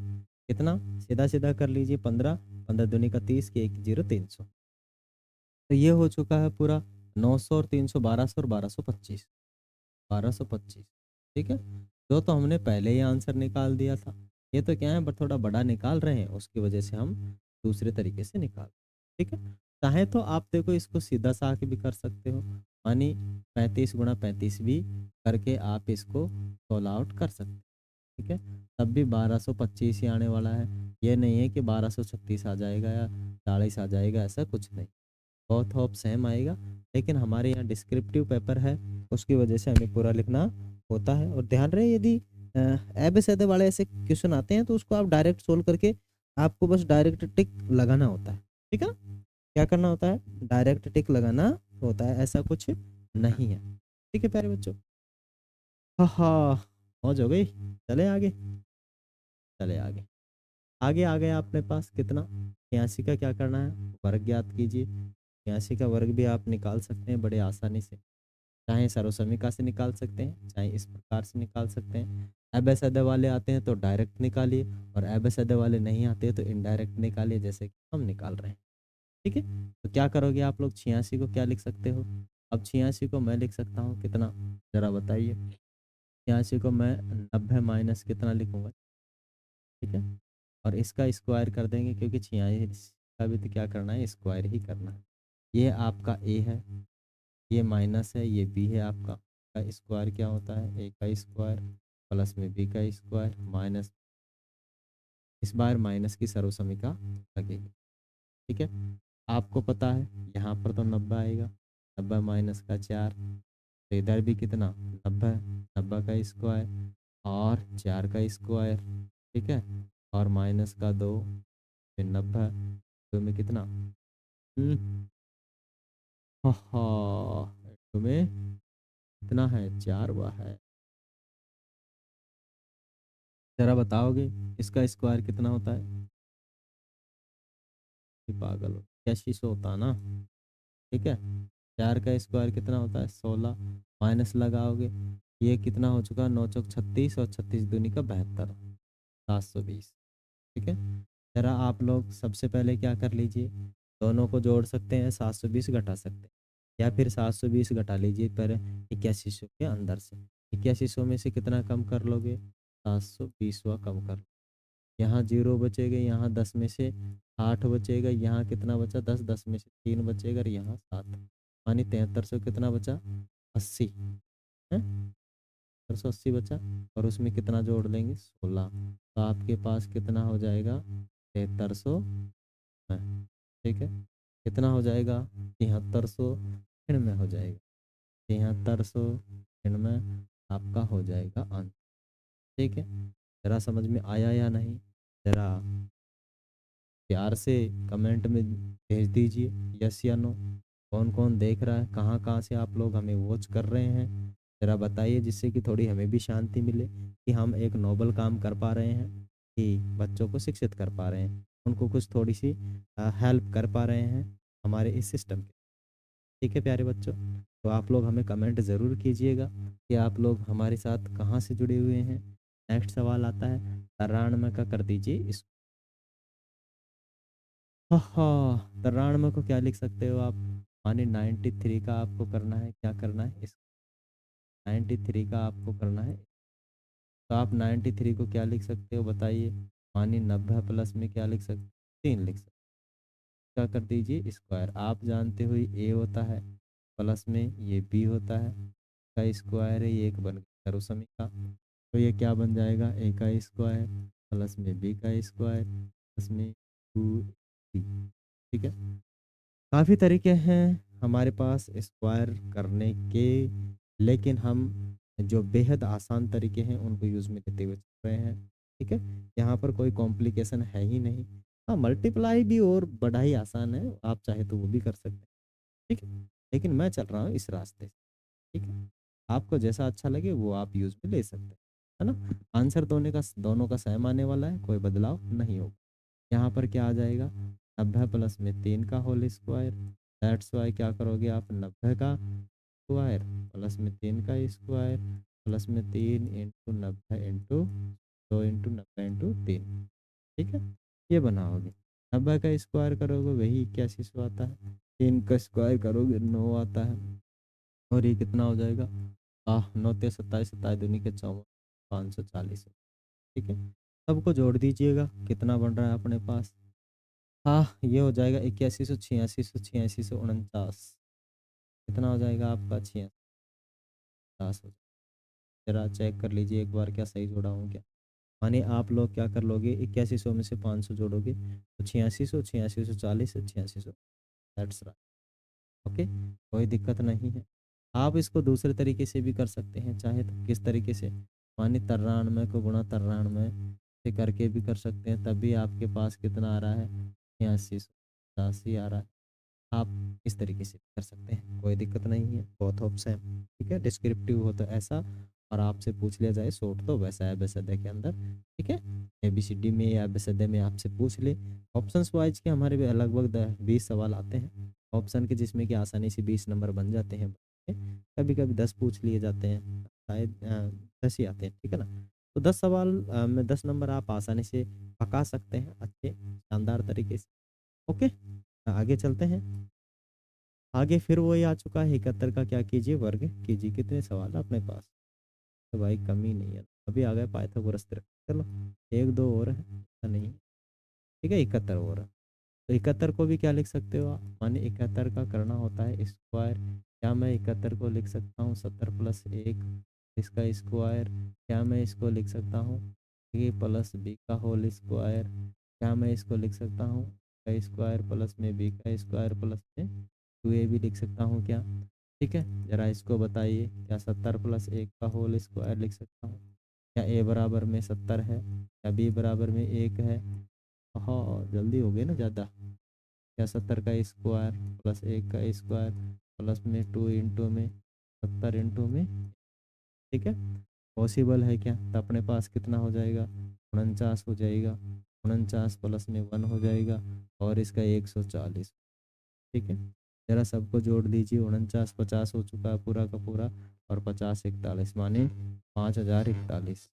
A: कितना, सीधा सीधा कर लीजिए, 15, 15 दूनी का 30 की 1 0 300। तो ये हो चुका है पूरा 900 और 300 1200 और 1225, 1225। ठीक है, जो तो हमने पहले ही आंसर निकाल दिया था। ये तो क्या है बट थोड़ा बड़ा निकाल रहे हैं, उसकी वजह से हम दूसरे तरीके से निकाल। ठीक है, चाहे तो आप देखो इसको सीधा सा आके भी कर सकते हो, मानी 35 × 35 भी करके आप इसको सॉल्व आउट कर सकते हो। ठीक है, तब भी 1225 ही आने वाला है। ये नहीं है कि 1236 आ जाएगा या 40 आ जाएगा, ऐसा कुछ नहीं। बहुत होप सेम आएगा, लेकिन हमारे यहाँ डिस्क्रिप्टिव पेपर है उसकी वजह से हमें पूरा लिखना होता है। और ध्यान रहे यदि एबीसीडी वाले ऐसे क्वेश्चन आते हैं तो उसको आप डायरेक्ट सोल्व करके आपको बस डायरेक्ट टिक लगाना होता है। ठीक है, क्या करना होता है, डायरेक्ट टिक लगाना होता है, ऐसा कुछ नहीं है। ठीक है प्यारे बच्चों। हाँ हाँ, मौज हो गई। चले आगे, चले आगे। आगे आ गया अपने पास कितना, 86 का क्या करना है, वर्ग ज्ञात कीजिए। 86 का वर्ग भी आप निकाल सकते हैं बड़े आसानी से, चाहे सर्वसमीका से निकाल सकते हैं, चाहे इस प्रकार से निकाल सकते हैं। एबेसैडर वाले आते हैं तो डायरेक्ट निकालिए, और एबेसैडर वाले नहीं आते हैं तो इनडायरेक्ट निकालिए, जैसे कि हम निकाल रहे हैं। ठीक है, तो क्या करोगे आप लोग, 86 को क्या लिख सकते हो। अब 86 को मैं लिख सकता हूँ कितना, जरा बताइए। 86 को मैं 90 माइनस कितना लिखूंगा। ठीक है, और इसका स्क्वायर कर देंगे, क्योंकि 86 का भी तो क्या करना है, स्क्वायर ही करना है। ये आपका ए है, ये माइनस है, ये बी है आपका। का स्क्वायर क्या होता है, ए का स्क्वायर प्लस में बी का स्क्वायर माइनस, इस बार माइनस की सर्वसमीका लगेगी। ठीक है, आपको पता है यहाँ पर तो 90 आएगा, 90 माइनस का 4, तो इधर भी कितना 90, 90 का स्क्वायर और 4 का स्क्वायर। ठीक है, और माइनस का 2, फिर 90, तो में कितना, हाँ हाँ, तुम्हें कितना है, 4 हुआ है। जरा बताओगे इसका स्क्वायर कितना होता है, ये पागल हो, क्या शीशो होता ना। ठीक है, 4 का स्क्वायर कितना होता है, 16, माइनस लगाओगे, ये कितना हो चुका, 9 चौक 36 और 36 दूनी का 72, 720। ठीक है, जरा आप लोग सबसे पहले क्या कर लीजिए, दोनों को जोड़ सकते हैं, 720 घटा सकते हैं, या फिर 720 घटा लीजिए पर 8100 के अंदर से। 8100 में से कितना कम कर लोगे, 720वां कम कर, यहाँ 0 बचेगा, यहाँ 10 में से 8 बचेगा, यहाँ कितना बचा, 10, 10 में से 3 बचेगा, और यहाँ 7, मानी 7300 कितना बचा, 80 है, 7380 बचा, और उसमें कितना जोड़ लेंगे, 16, तो आपके पास कितना हो जाएगा, 7300 है। ठीक है, कितना हो जाएगा, 7399 हो जाएगा, 7399 आपका हो जाएगा आंसर। ठीक है, जरा समझ में आया या नहीं, जरा प्यार से कमेंट में भेज दीजिए यस या नो, कौन कौन देख रहा है, कहाँ कहाँ से आप लोग हमें वॉच कर रहे हैं, ज़रा बताइए, जिससे कि थोड़ी हमें भी शांति मिले कि हम एक नोबल काम कर पा रहे हैं, कि बच्चों को शिक्षित कर पा रहे हैं, उनको कुछ थोड़ी सी हेल्प कर पा रहे हैं हमारे इस सिस्टम के। ठीक है प्यारे बच्चों, तो आप लोग हमें कमेंट ज़रूर कीजिएगा कि आप लोग हमारे साथ कहाँ से जुड़े हुए हैं। नेक्स्ट सवाल आता है 93 का, कर दीजिए इस, हाँ 93 को क्या लिख सकते हो आप, माने 93 का आपको करना है, क्या करना है इस, 93 का आपको करना है, तो आप 93 को क्या लिख सकते हो बताइए, माने 90 प्लस में क्या लिख सकते, 3 लिख सकते, क्या कर दीजिए स्क्वायर, आप जानते हो ए होता है, प्लस में ये बी होता है, का स्क्वायर है, ये एक बन गया सर्वसमी का, तो ये क्या बन जाएगा, ए का स्क्वायर प्लस में बी का स्क्वायर प्लस में 2 ठीक है, काफ़ी तरीके हैं हमारे पास स्क्वायर करने के, लेकिन हम जो बेहद आसान तरीके हैं उनको यूज़ में लेते हुए चल रहे हैं। ठीक है, यहाँ पर कोई कॉम्प्लिकेशन है ही नहीं। हाँ, मल्टीप्लाई भी और बड़ा ही आसान है, आप चाहे तो वो भी कर सकते हैं। ठीक है, लेकिन मैं चल रहा हूँ इस रास्ते से। ठीक है, आपको जैसा अच्छा लगे वो आप यूज़ में ले सकते हैं, है ना। आंसर दोनों का सेम आने वाला है, कोई बदलाव नहीं होगा। यहाँ पर क्या आ जाएगा, 90 प्लस में 3 का होल स्क्वायर, दैट्स वाई क्या करोगे आप, 90 का स्क्वायर प्लस में 3 का स्क्वायर प्लस में 3 इंटू 90 इंटू 2 इंटू 90 इंटू 3। ठीक है, ये बनाओगे, 90 का स्क्वायर करोगे वही 81 आता है, 3 का स्क्वायर करोगे 9 आता है, और ये कितना हो जाएगा, 9 ते 27, 27 दूनी के 54, 540। ठीक है, सबको जोड़ दीजिएगा, कितना बन रहा है अपने पास, हाँ ये हो जाएगा 8100, 8600, 8649, कितना हो जाएगा आपका 86 जरा चेक कर लीजिए एक बार, क्या सही जोड़ा हूँ क्या। माने आप लोग क्या कर लोगे, 8100 में से 500 जोड़ोगे तो 8600, 8640, 8600, दैट्स राइट। ओके, कोई दिक्कत नहीं है। आप इसको दूसरे तरीके से भी कर सकते हैं, चाहे तो किस तरीके से, माने 93 को गुणा 93 से करके भी कर सकते हैं, तब भी आपके पास कितना आ रहा है, 8680 आ रहा है। आप इस तरीके से कर सकते हैं, कोई दिक्कत नहीं है, बहुत ऑप्शन है। ठीक है, डिस्क्रिप्टिव हो तो ऐसा, और आपसे पूछ लिया जाए शॉर्ट तो वैसा है एबीसीडी के अंदर। ठीक है, एबीसीडी में या एबीसीडी में आपसे पूछ ले। ऑप्शंस वाइज के हमारे भी लगभग 20 सवाल आते हैं ऑप्शन के, जिसमें कि आसानी से 20 नंबर बन जाते हैं। कभी कभी 10 पूछ लिए जाते हैं, शायद 10 ही आते हैं। ठीक है ना, तो 10 सवाल में 10 नंबर आप आसानी से पका सकते हैं अच्छे शानदार तरीके से। ओके, आगे चलते हैं। आगे फिर वही आ चुका है 71 का, क्या कीजिए वर्ग कीजिए। कितने सवाल है अपने पास? तो भाई कमी नहीं है, अभी आ गए पाइथागोरस थ्योरम। चलो एक दो और है, ऐसा नहीं है। ठीक है, 71 और है। तो 71 को भी क्या लिख सकते हो आप, माने 71 का करना होता है स्क्वायर। क्या मैं 71 को लिख सकता हूँ 70+1 इसका स्क्वायर? क्या मैं इसको लिख सकता हूँ a+b का होल स्क्वायर? क्या मैं इसको लिख सकता हूँ का स्क्वायर प्लस में b का स्क्वायर प्लस में 2a भी लिख सकता हूँ क्या? ठीक है, जरा इसको बताइए, क्या 70+1 का होल स्क्वायर लिख सकता हूँ? क्या a बराबर में 70 है? क्या b बराबर में 1 है? हाँ जल्दी हो गई ना ज़्यादा। क्या 70 का स्क्वायर प्लस 1 का स्क्वायर प्लस में 2 इंटू में 70 इंटू में। ठीक है, पॉसिबल है क्या? तो अपने पास कितना हो जाएगा, 49 हो जाएगा। 49 प्लस में 1 हो जाएगा और इसका 140। ठीक है, जरा सबको जोड़ दीजिए, 49 50 हो चुका है पूरा का पूरा, और 50 41 माने 5041।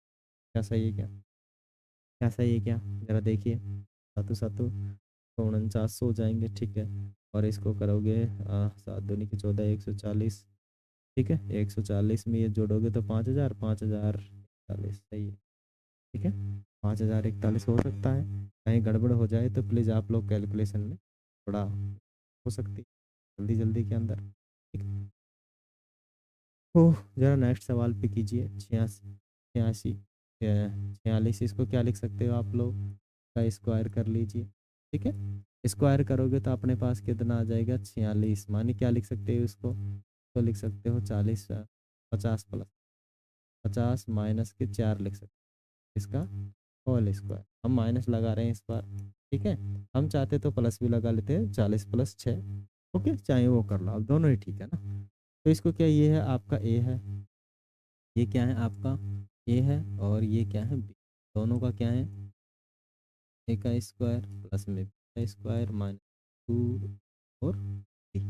A: क्या सही है क्या? क्या सही है क्या? जरा देखिए, सातु सातु तो 49 हो जाएंगे। ठीक है, और इसको करोगे 7 दूनी की 14 140। ठीक है, 140 में ये जोड़ोगे तो 5000 5041 सही है। ठीक है, 5041 हो सकता है, कहीं गड़बड़ हो जाए तो प्लीज़ आप लोग कैलकुलेशन में थोड़ा हो सकती है जल्दी जल्दी के अंदर। ठीक है, तो जरा नेक्स्ट सवाल पे कीजिए। 86 86 46, इसको क्या लिख सकते हो आप लोग, का स्क्वायर कर लीजिए। ठीक है, स्क्वायर करोगे तो अपने पास कितना आ जाएगा 46, माने क्या लिख सकते हो इसको, तो लिख सकते हो 40 50 प्लस 50 माइनस के 4 लिख सकते हो इसका होल स्क्वायर। हम माइनस लगा रहे हैं इस बार। ठीक है, हम चाहते तो प्लस भी लगा लेते हैं, 40+6। ओके, चाहे वो कर लो, अब दोनों ही ठीक है ना। तो इसको क्या, ये है आपका ए है, ये क्या है आपका ए है, और ये क्या है बी। दोनों का क्या है, ए का स्क्वायर प्लस में बी का स्क्वायर माइनस 2 और बी।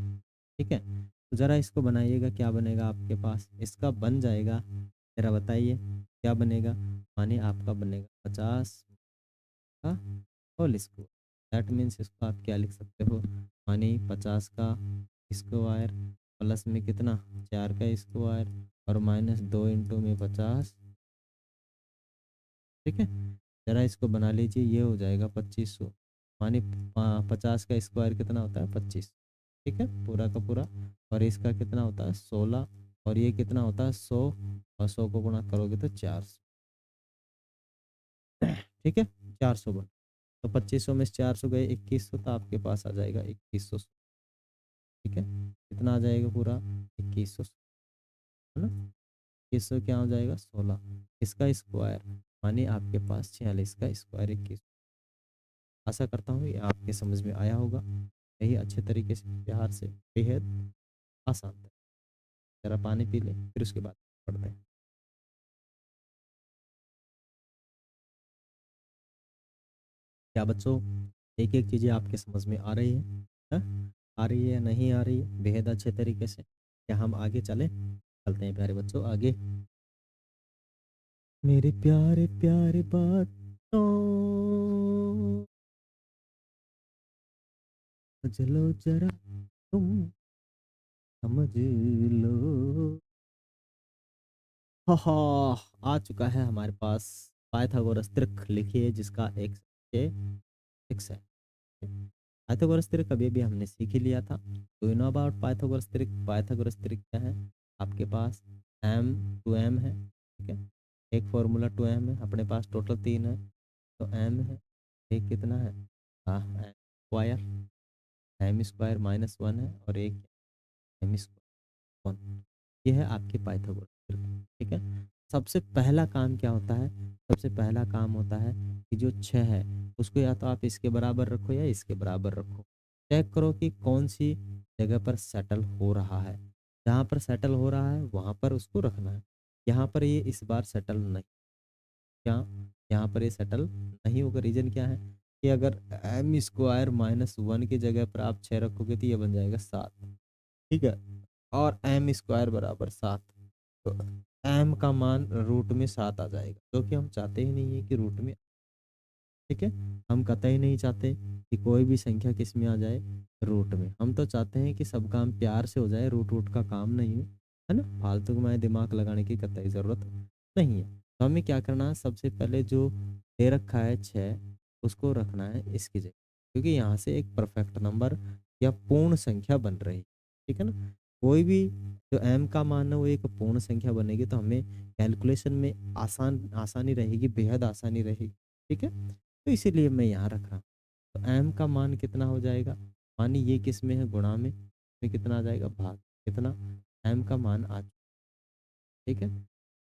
A: ठीक है, तो ज़रा इसको बनाइएगा, क्या बनेगा आपके पास, इसका बन जाएगा, ज़रा बताइए क्या बनेगा। माने आपका बनेगा 50 का होल स्क्वायर। दैट मीन्स इसको आप क्या लिख सकते हो, माने 50 का स्क्वायर प्लस में कितना 4 का स्क्वायर और माइनस 2 इंटू में 50। ठीक है, जरा इसको बना लीजिए, ये हो जाएगा 2500। मानी 50 का स्क्वायर कितना होता है 25। ठीक है, पूरा का पूरा, और इसका कितना होता है 16, और ये कितना होता है 100, और 100 को गुणा करोगे तो 400। ठीक है, 400 बन, तो 2500 में से 400 गए 2100, तो आपके पास आ जाएगा 2100। ठीक है, कितना आ जाएगा पूरा 2100, है ना। 2100 क्या हो जाएगा 16, इसका स्क्वायर मानी आपके पास 46 का स्क्वायर 21। आशा करता हूँ ये आपके समझ में आया होगा। यही अच्छे तरीके से प्यार से बेहद आसान है। जरा पानी पी लें, फिर उसके बाद पढ़ते हैं। क्या बच्चों, एक एक चीज़ें आपके समझ में आ रही है? आ रही है या नहीं आ रही है बेहद अच्छे तरीके से? क्या हम आगे चलें? चलते हैं प्यारे बच्चों आगे। मेरे प्यारे प्यारे बच्चों, चलो जरा तुम समझ लो। हा हा, आ चुका है हमारे पास पाइथागोरस त्रिक, लिखिए जिसका एक्स ये एक्स है। पाइथागोरस त्रिक अभी भी हमने सीख ही लिया था। Do you know about Pythagoras त्रिक? पाइथागोरस त्रिक क्या है आपके पास, एम टू एम है। ठीक है, एक फॉर्मूला टू एम है, अपने पास टोटल 3 है। तो एम है, एक कितना है हाँ एम स्क्वायर, एम स्क्वायर -1 है, और एक एम स्क्वायर 1। ये है आपके पाइथागोरस त्रिक। ठीक है, सबसे पहला काम क्या होता है, सबसे पहला काम होता है कि जो 6 है उसको या तो आप इसके बराबर रखो या इसके बराबर रखो। चेक करो कि कौन सी जगह पर सेटल हो रहा है। जहाँ पर सेटल हो रहा है वहाँ पर उसको रखना है। यहाँ पर ये इस बार सेटल नहीं, क्या यहाँ पर ये सेटल नहीं होगा? रीजन क्या है कि अगर एम स्क्वायर माइनस वन की जगह पर आप 6 रखोगे तो ये बन जाएगा 7। ठीक है, और एम स्क्वायर बराबर 7, तो एम का मान रूट में 7 आ जाएगा, जो कि हम चाहते ही नहीं है कि रूट में। ठीक है, हम कतई नहीं चाहते कि कोई भी संख्या किस में आ जाए, रूट में। हम तो चाहते हैं कि सब काम प्यार से हो जाए, रूट वूट का काम नहीं है ना, फालतू में दिमाग लगाने की कतई ज़रूरत नहीं है। तो हमें क्या करना है, सबसे पहले जो दे रखा है 6, उसको रखना है इसकी जगह, क्योंकि यहाँ से एक परफेक्ट नंबर या पूर्ण संख्या बन रही है। ठीक है ना, कोई भी जो एम का मान है वो एक पूर्ण संख्या बनेगी, तो हमें कैलकुलेशन में आसानी रहेगी, बेहद आसानी रहेगी। ठीक है, तो इसीलिए मैं यहाँ रख रहा हूँ। तो एम का मान कितना हो जाएगा, मानिए ये किस में है, गुणा में कितना आ जाएगा, भाग कितना, एम का मान आ। ठीक है,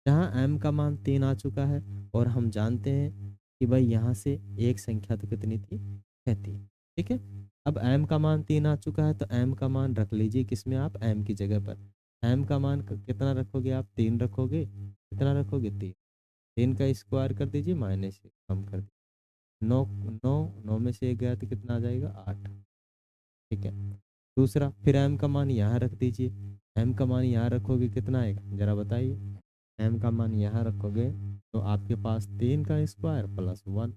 A: जहाँ एम का मान 3 आ चुका है, और हम जानते हैं कि भाई यहाँ से एक संख्या तो कितनी थी, 6 थी। ठीक है, अब एम का मान 3 आ चुका है, तो एम का मान रख लीजिए किसमें, आप एम की जगह पर। एम का मान कितना रखोगे आप, 3 रखोगे, कितना रखोगे, 3। 3 का स्क्वायर कर दीजिए, माइनस से कम कर दीजिए, 9 9 9 में से 1 गया तो कितना आ जाएगा, 8। ठीक है, दूसरा फिर एम का मान यहाँ रख दीजिए। एम का मान यहाँ रखोगे कितना आएगा, जरा बताइए। एम का मान यहाँ रखोगे तो आपके पास 3 का स्क्वायर प्लस 1,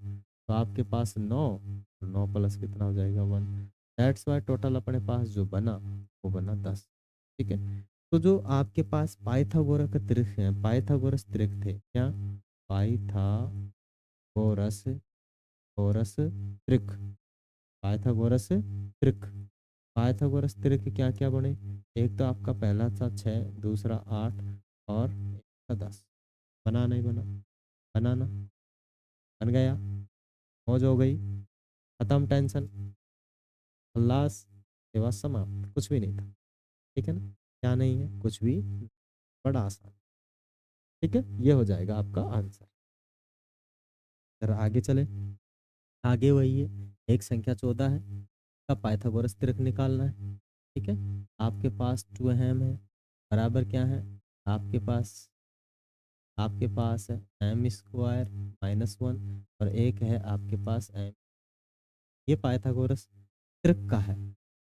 A: तो आपके पास 9, 9 प्लस कितना हो जाएगा, 1। दैट्स वाई टोटल अपने पास जो बना वो बना 10। ठीक है, तो जो आपके पास पाइथागोरस का त्रिक है, पाइथागोरस त्रिक थे क्या, पाइथागोरस गोरस त्रिक, पाइथागोरस त्रिक, पाइथागोरस त्रिक क्या क्या बने, एक तो आपका पहला था 6, दूसरा 8, और एक था 10। बना नहीं बना, बनाना बन गया, मौज हो गई, खत्म टेंशन, खल्लास, सेवा समाप्त, कुछ भी नहीं था। ठीक है ना, क्या नहीं है, कुछ भी, बड़ा आसान। ठीक है, ये हो जाएगा आपका आंसर। जरा आगे चले, आगे वही है, एक संख्या 14 है, का पाइथागोरस त्रिक निकालना है। ठीक है, आपके पास 2m है, बराबर क्या है, आपके पास आपके पास है एम स्क्वायर माइनस 1, और एक है आपके पास एम। ये पाइथागोरस त्रिक का है,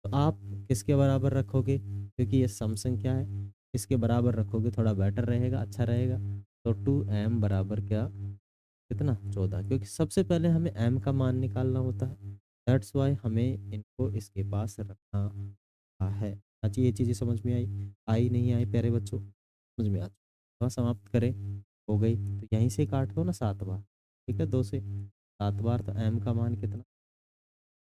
A: तो आप किसके बराबर रखोगे, क्योंकि ये सम संख्या है, इसके बराबर रखोगे थोड़ा बेटर रहेगा, अच्छा रहेगा। तो 2m बराबर क्या, कितना, 14, क्योंकि सबसे पहले हमें m का मान निकालना होता है। दैट्स वाई हमें इनको इसके पास रखना है। अच्छी ये चीज़ें समझ में आई, आई नहीं आई प्यारे बच्चों, समझ में आ, तो समाप्त करें, हो गई, तो यहीं से काट लो ना 7 बार। ठीक है, 2 से 7 बार, तो m का मान कितना,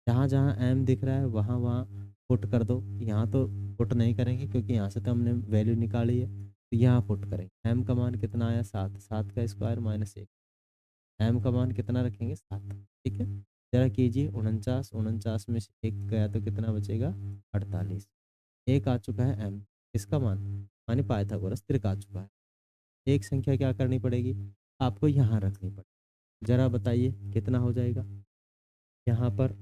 A: जहाँ जहाँ m दिख रहा है वहाँ वहाँ पुट कर दो। यहाँ तो पुट नहीं करेंगे क्योंकि यहाँ से तो हमने वैल्यू निकाली है, तो यहाँ पुट करेंगे। m का मान कितना आया, 7, 7 का स्क्वायर माइनस 1, एम का मान कितना रखेंगे, 7। ठीक है, जरा कीजिए, 49, 49 में से 1 गया तो कितना बचेगा, 48। एक आ चुका है एम, इसका मान, माने पाइथागोरस त्रिक आ चुका है। एक संख्या क्या करनी पड़ेगी, आपको यहाँ रखनी पड़ेगी। जरा बताइए कितना हो जाएगा यहाँ पर।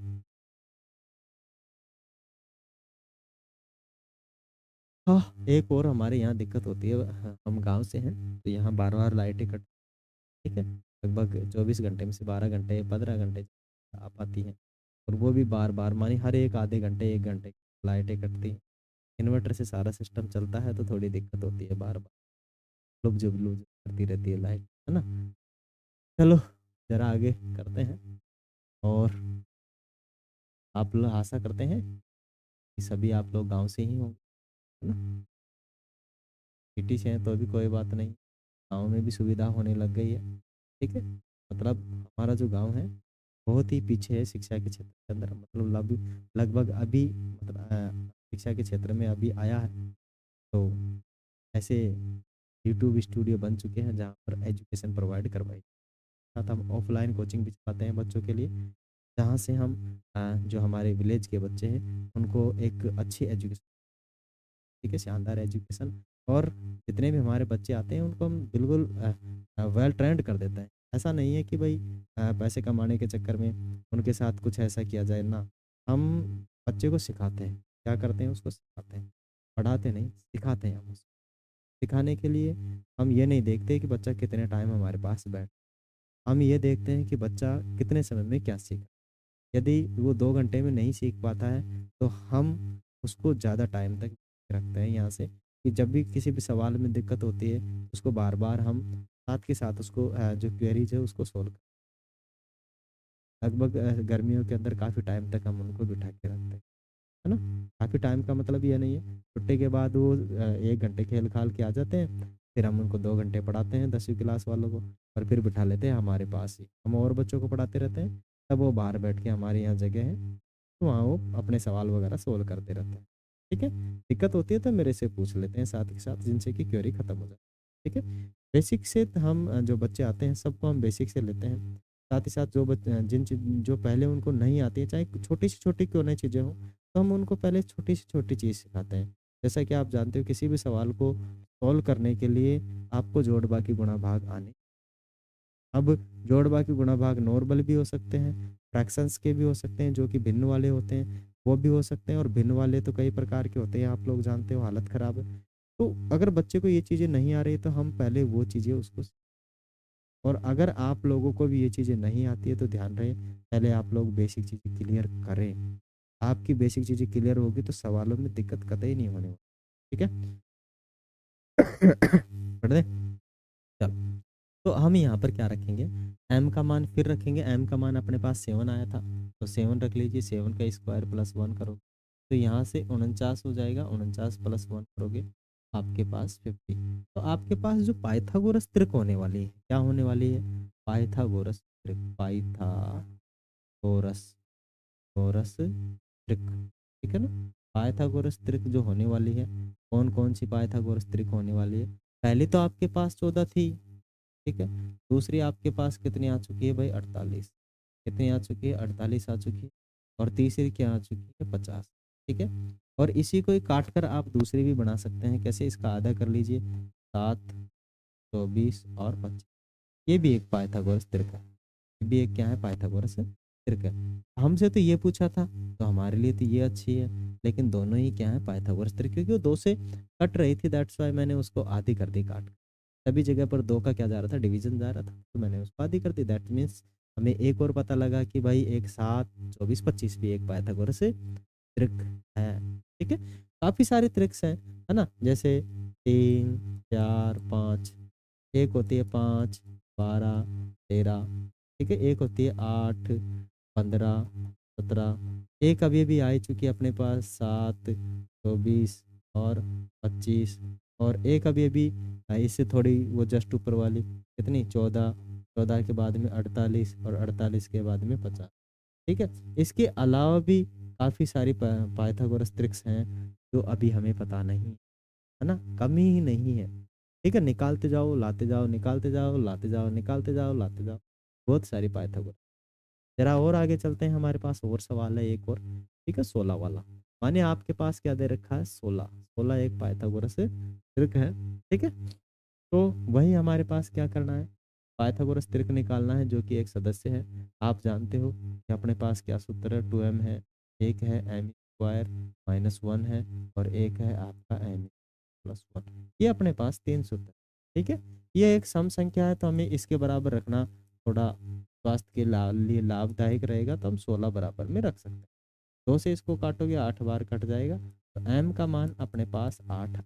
A: हाँ, एक और हमारे यहाँ दिक्कत होती है, हम गांव से हैं तो यहाँ बार बार लाइटें कट, ठीक है, लगभग 24 घंटे में से 12 घंटे 15 घंटे आ पाती हैं, और वो भी बार बार, मानी हर एक आधे घंटे 1 घंटे लाइटें कटती हैं। इन्वर्टर से सारा सिस्टम चलता है तो थोड़ी दिक्कत होती है, बार बार लुभ जुब करती रहती है लाइट, है ना। चलो, जरा आगे करते हैं, और आप लोग आशा करते हैं कि सभी आप लोग गांव से ही होंगे, है ना। सिटी से हैं तो भी कोई बात नहीं, गांव में भी सुविधा होने लग गई है। ठीक है, मतलब हमारा जो गांव है बहुत ही पीछे है शिक्षा के क्षेत्र के अंदर, मतलब लगभग अभी, मतलब शिक्षा के क्षेत्र में अभी आया है। तो ऐसे यूट्यूब स्टूडियो बन चुके हैं जहाँ पर एजुकेशन प्रोवाइड करवाई, साथ हम ऑफलाइन कोचिंग भी चलाते हैं बच्चों के लिए, जहाँ से हम जो हमारे विलेज के बच्चे हैं उनको एक अच्छी एजुकेशन, ठीक है, शानदार एजुकेशन, और जितने भी हमारे बच्चे आते हैं उनको हम बिल्कुल वेल ट्रेंड कर देते हैं। ऐसा नहीं है कि भाई पैसे कमाने के चक्कर में उनके साथ कुछ ऐसा किया जाए ना, हम बच्चे को सिखाते हैं। क्या करते हैं? उसको सिखाते हैं। पढ़ाते नहीं, सिखाते हैं हम उसको। सिखाने के लिए हम ये नहीं देखते कि बच्चा कितने टाइम हमारे पास हम ये देखते हैं कि बच्चा कितने समय में क्या सीखा। यदि वो 2 घंटे में नहीं सीख पाता है, तो हम उसको ज़्यादा टाइम तक रखते हैं यहाँ से, कि जब भी किसी भी सवाल में दिक्कत होती है, उसको बार-बार हम साथ के साथ उसको जो क्वेरीज़ है उसको सोल्व लगभग गर्मियों के अंदर काफ़ी टाइम तक हम उनको बिठा के रखते हैं। है ना? काफ़ी टाइम का मतलब ये नहीं है, छुट्टी के बाद वो 1 घंटे खेल-खाल के आ जाते हैं, फिर हम उनको 2 घंटे पढ़ाते हैं 10वीं क्लास वालों को और फिर बिठा लेते हैं हमारे पास ही। हम और बच्चों को पढ़ाते रहते हैं, तब वो बाहर बैठ के हमारे यहाँ जगह है, तो वहाँ वो अपने सवाल वगैरह सोल्व करते रहते हैं। ठीक है? दिक्कत होती है तो मेरे से पूछ लेते हैं साथ के साथ, जिनसे कि क्वेरी खत्म हो जाए। ठीक है? बेसिक से हम जो बच्चे आते हैं सबको हम बेसिक से लेते हैं। साथ ही साथ जो पहले उनको नहीं आती है, चाहे छोटी से छोटी क्यों नहीं चीज़ें हों, तो हम उनको पहले छोटी से छोटी चीज़ सिखाते हैं। जैसा कि आप जानते हो किसी भी सवाल को सॉल्व करने के लिए आपको जोड़, बाकी, गुणा, भाग आने। अब जोड़, बाकी, गुणा, भाग नॉर्मल भी हो सकते हैं, फ्रैक्शंस के भी हो सकते हैं जो कि भिन्न वाले होते हैं, वो भी हो सकते हैं और भिन्न वाले तो कई प्रकार के होते हैं, आप लोग जानते हो, हालत ख़राब है। तो अगर बच्चे को ये चीज़ें नहीं आ रही तो हम पहले वो चीज़ें उसको, और अगर आप लोगों को भी ये चीज़ें नहीं आती है तो ध्यान रहे, पहले आप लोग बेसिक चीज़ें क्लियर करें। आपकी बेसिक चीज़ें क्लियर होगी तो सवालों में दिक्कत कतई नहीं होने वाली। ठीक है? पढ़ दें? चलो। तो हम यहाँ पर क्या रखेंगे? m का मान फिर रखेंगे। m का मान अपने पास 7 आया था, तो 7 रख लीजिए। 7 का स्क्वायर प्लस 1 करो, तो यहाँ से 49 हो जाएगा। 49 प्लस 1 करोगे, आपके पास 50। तो आपके पास जो पाइथागोरस त्रिक होने वाली है, क्या होने वाली है? पाइथागोरस त्रिक, पाइथागोरस गोरस त्रिक। ठीक है ना? पाइथागोरस त्रिक जो होने वाली है, कौन कौन सी पाइथागोरस त्रिक होने वाली है? पहली तो आपके पास 14 थी, ठीक है। दूसरी आपके पास कितनी आ चुकी है भाई? 48। कितनी आ चुकी है? 48 आ चुकी है। और तीसरी क्या आ चुकी है? 50। ठीक है। और इसी को ही काट कर आप दूसरी भी बना सकते हैं। कैसे? इसका आधा कर लीजिए, 7, 24 और 25। ये भी एक पाइथागोरस त्रिक है। ये भी एक क्या है? पाइथागोरस त्रिक है। हमसे तो ये पूछा था, तो हमारे लिए तो ये अच्छी है, लेकिन दोनों ही क्या है? पाइथागोरस त्रिक, क्योंकि वो 2 से कट रही थी, दैट्स व्हाई मैंने उसको आधी कर दी काट। सभी जगह पर 2 का क्या जा रहा था? डिवीजन जा रहा था, तो मैंने उसको आधी कर दी। दैट मीन्स हमें एक और पता लगा कि भाई एक 7, 24, 25 भी एक पाइथागोरस त्रिक है। ठीक है। काफी सारे त्रिक्स हैं, है ना? जैसे 3, 4, 5। एक होती है 5, 12, 13। ठीक है। एक होती है 8, 15, 17। एक अभी अभी आई चुकी है अपने पास 7, 24 और 25। और एक अभी अभी इससे थोड़ी वो जस्ट ऊपर वाली कितनी? 14। 14 के बाद में 48 और 48 के बाद में 50। ठीक है। इसके अलावा भी काफ़ी सारी पाइथागोरस ट्रिक्स हैं जो अभी हमें पता नहीं, है ना? कमी ही नहीं है। ठीक है। निकालते जाओ, लाते जाओ, निकालते जाओ, लाते जाओ, निकालते जाओ, लाते जाओ। बहुत सारी पाइथागोरस। जरा और आगे चलते हैं, हमारे पास और सवाल है एक और। ठीक है, 16 वाला। माने आपके पास क्या दे रखा है? 16। 16 एक पाइथागोरस त्रिक है। ठीक है। तो वही हमारे पास क्या करना है? पाइथागोरस त्रिक निकालना है, जो कि एक सदस्य है। आप जानते हो कि अपने पास क्या सूत्र है? 2m है, एक है m स्क्वायर माइनस 1 है, और एक है आपका m प्लस 1। ये अपने पास 3 सूत्र है। ठीक है। ये एक सम संख्या है, तो हमें इसके बराबर रखना थोड़ा स्वास्थ्य के लिए लाभदायक रहेगा, तो हम 16 बराबर में रख सकते हैं। 2 से इसको काटोगे 8 बार कट जाएगा, तो m का मान अपने पास 8।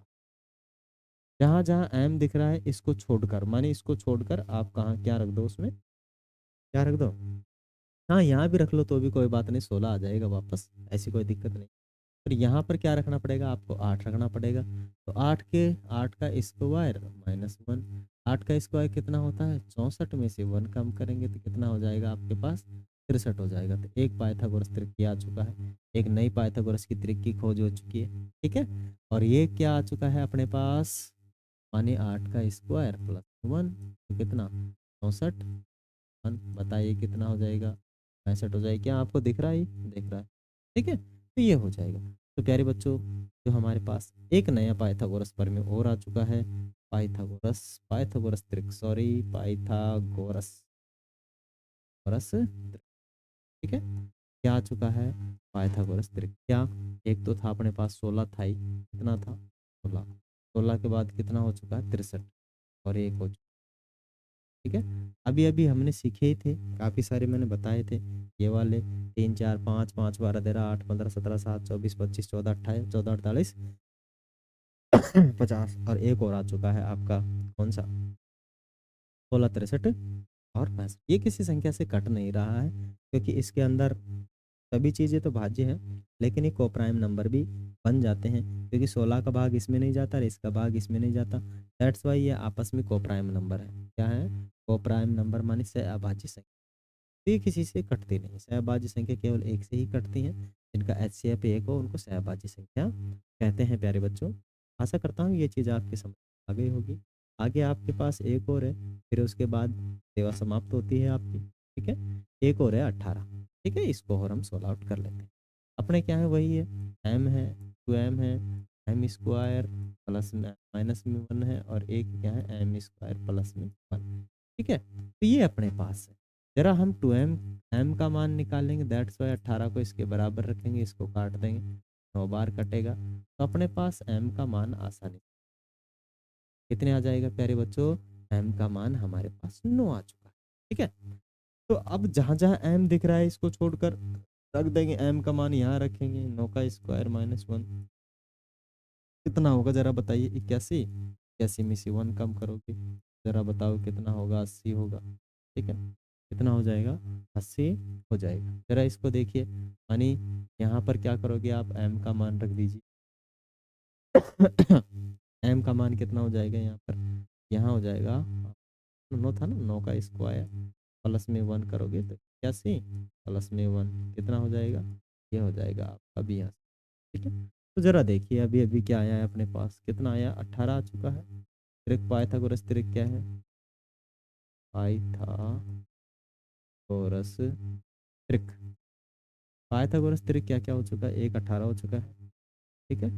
A: जहाँ जहाँ m दिख रहा है इसको छोड़कर, माने इसको छोड़कर आप कहाँ क्या रख दो? उसमें क्या रख दो? हाँ, यहाँ भी रख लो तो भी कोई बात नहीं, 16 आ जाएगा वापस, ऐसी कोई दिक्कत नहीं। पर यहाँ पर क्या रखना पड़ेगा? आपको 8 रखना पड़ेगा। तो 8 का स्क्वायर माइनस 1। 8 का स्क्वायर कितना होता है? 64 में से 1 कम करेंगे तो कितना हो जाएगा आपके पास? 63 हो जाएगा। तो एक पाइथागोरस त्रिक आ चुका है, एक नई पाइथागोरस की त्रिक की खोज हो चुकी है। ठीक है। और ये क्या आ चुका है अपने पास? माने 8 का स्क्वायर प्लस 1, तो कितना? 64। बताइए कितना हो जाएगा? 65 हो जाएगा। क्या आपको दिख रहा है? दिख रहा है। ठीक है। तो ये हो जाएगा। तो प्यारे बच्चों, जो हमारे पास एक नया पाइथागोरस प्रमेय और आ चुका है, पाइथागोरस पाइथागोरस त्रिक, सॉरी, पाइथागोरस गोरस त्रिक। ठीक है। क्या आ चुका है? पाइथागोरस त्रिक क्या? एक तो था अपने पास 16 था ही, कितना था 16, 16 के बाद कितना हो चुका है 63 और एक हो चुका, ठीक है। अभी अभी हमने सीखे ही थे, काफ़ी सारे मैंने बताए थे ये वाले, 3 4 5 5 12 13 8 15 17 7 24 25 14 28 14 48 50 और एक और आ चुका है आपका कौन सा 16 63 और 65। ये किसी संख्या से कट नहीं रहा है क्योंकि इसके अंदर सभी चीज़ें तो भाज्य हैं, लेकिन ये कोप्राइम नंबर भी बन जाते हैं क्योंकि 16 का भाग इसमें नहीं जाता और इसका भाग इसमें नहीं जाता। दैट्स वाई ये आपस में कोप्राइम नंबर है। क्या है? कोप्राइम नंबर माने सहअभाज्य संख्या। तो ये किसी से कटती नहीं, सहअभाज्य संख्या केवल एक से ही कटती हैं। जिनका एचसीएफ एक हो उनको सहअभाज्य संख्या कहते हैं प्यारे बच्चों। आशा करता हूँ ये चीज़ आपकी समझ आ गई होगी। आगे आपके पास एक और है, फिर उसके बाद सेवा समाप्त होती है आपकी, ठीक है। एक और है 18, ठीक है, इसको और हम सोल्व आउट कर लेते हैं। अपने क्या है वही है, एम है, 2m है, एम स्क्वायर प्लस में माइनस में 1 है और एक क्या है एम स्क्वायर प्लस में 1, ठीक है। तो ये अपने पास है। जरा हम 2m m का मान निकालेंगे, दैट्स वाई 18 को इसके बराबर रखेंगे, इसको काट देंगे, 9 बार कटेगा, तो अपने पास m का मान आसानी कितने आ जाएगा प्यारे बच्चों? m का मान हमारे पास 9 आ चुका है, ठीक है। तो अब जहां जहां m दिख रहा है इसको छोड़कर रख देंगे, m का मान यहाँ रखेंगे, 9 का स्क्वायर माइनस 1 कितना होगा जरा बताइए? 81, 81 में से 1 कम करोगे, जरा बताओ कितना होगा? 80 होगा, ठीक है। कितना हो जाएगा? 80 हो जाएगा। जरा इसको देखिए, यानी यहाँ पर क्या करोगे आप? m का मान रख दीजिए। m का मान कितना हो जाएगा यहाँ पर? यहाँ हो जाएगा 9 था ना, 9 का स्क्वायर प्लस में 1 करोगे तो 81 प्लस में 1 कितना हो जाएगा? ये हो जाएगा आपका 82, ठीक है। तो जरा देखिए अभी अभी क्या आया है अपने पास, कितना आया? 18 आ चुका है। त्रिक पाइथागोरस त्रिक क्या है? पाइथागोरस त्रिक, पाइथागोरस त्रिक क्या क्या हो चुका है? एक 18 हो चुका है, ठीक है।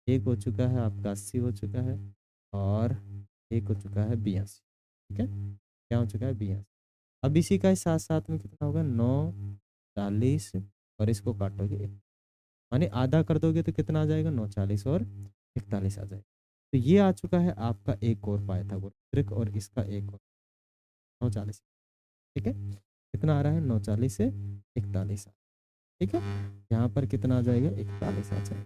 A: एक हो चुका है आपका 80 हो चुका है और एक हो चुका है 82, ठीक है। क्या हो चुका है? 82। अब इसी का ही साथ साथ में कितना होगा? 9 40 और इसको काटोगे माने आधा कर दोगे तो कितना आ जाएगा? 9 40 और 41 आ जाएगा। तो ये आ चुका है आपका एक और पाइथागोरस त्रिक और इसका एक और 9 40, ठीक है। कितना आ रहा है? 9 40 से 41, ठीक है। यहाँ पर कितना आ जाएगा? 41 आ जाएगा।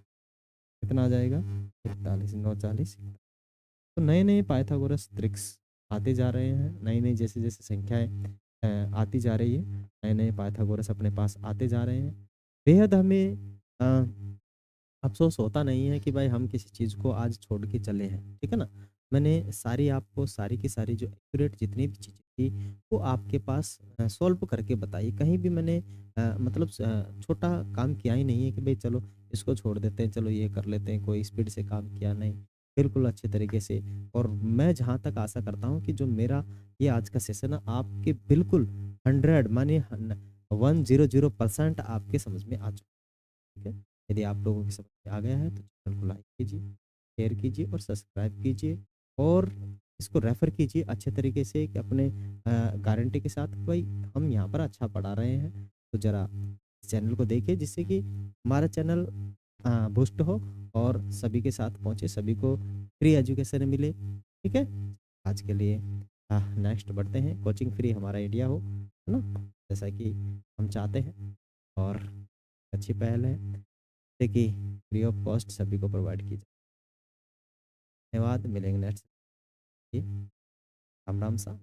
A: कितना आ जाएगा? 41, 9 40। तो नए नए पाइथागोरस ट्रिक्स आते जा रहे हैं, नई नई जैसे जैसे संख्याएं आती जा रही है, नए नए पाइथागोरस अपने पास आते जा रहे हैं। बेहद हमें अफ़सोस होता नहीं है कि भाई हम किसी चीज़ को आज छोड़ के चले हैं, ठीक है ना? मैंने सारी आपको सारी की सारी जो एक्यूरेट जितनी भी चीज़ें थी, वो आपके पास सॉल्व करके बताई। कहीं भी मैंने मतलब छोटा काम किया ही नहीं है कि भई चलो इसको छोड़ देते हैं, चलो ये कर लेते हैं, कोई स्पीड से काम किया, नहीं। बिल्कुल अच्छे तरीके से, और मैं जहाँ तक आशा करता हूँ कि जो मेरा ये आज का सेशन है आपके बिल्कुल 100 मानिए 100% आपके समझ में आ चुका है, ठीक है? यदि आप लोगों की समझ में आ गया है तो चैनल को लाइक कीजिए, शेयर कीजिए और सब्सक्राइब कीजिए और इसको रेफ़र कीजिए अच्छे तरीके से कि अपने गारंटी के साथ भाई हम यहाँ पर अच्छा पढ़ा रहे हैं। तो ज़रा इस चैनल को देखिए जिससे कि हमारा चैनल बूस्ट हो और सभी के साथ पहुँचे, सभी को फ्री एजुकेशन मिले, ठीक है? आज के लिए नेक्स्ट बढ़ते हैं, कोचिंग फ्री हमारा इंडिया हो, है ना? जैसा कि हम चाहते हैं और अच्छी पहल है। देखिए फ्री ऑफ कॉस्ट सभी को प्रोवाइड की जाए। धन्यवाद, मिलेंगे नेक्स्ट। राम राम सा।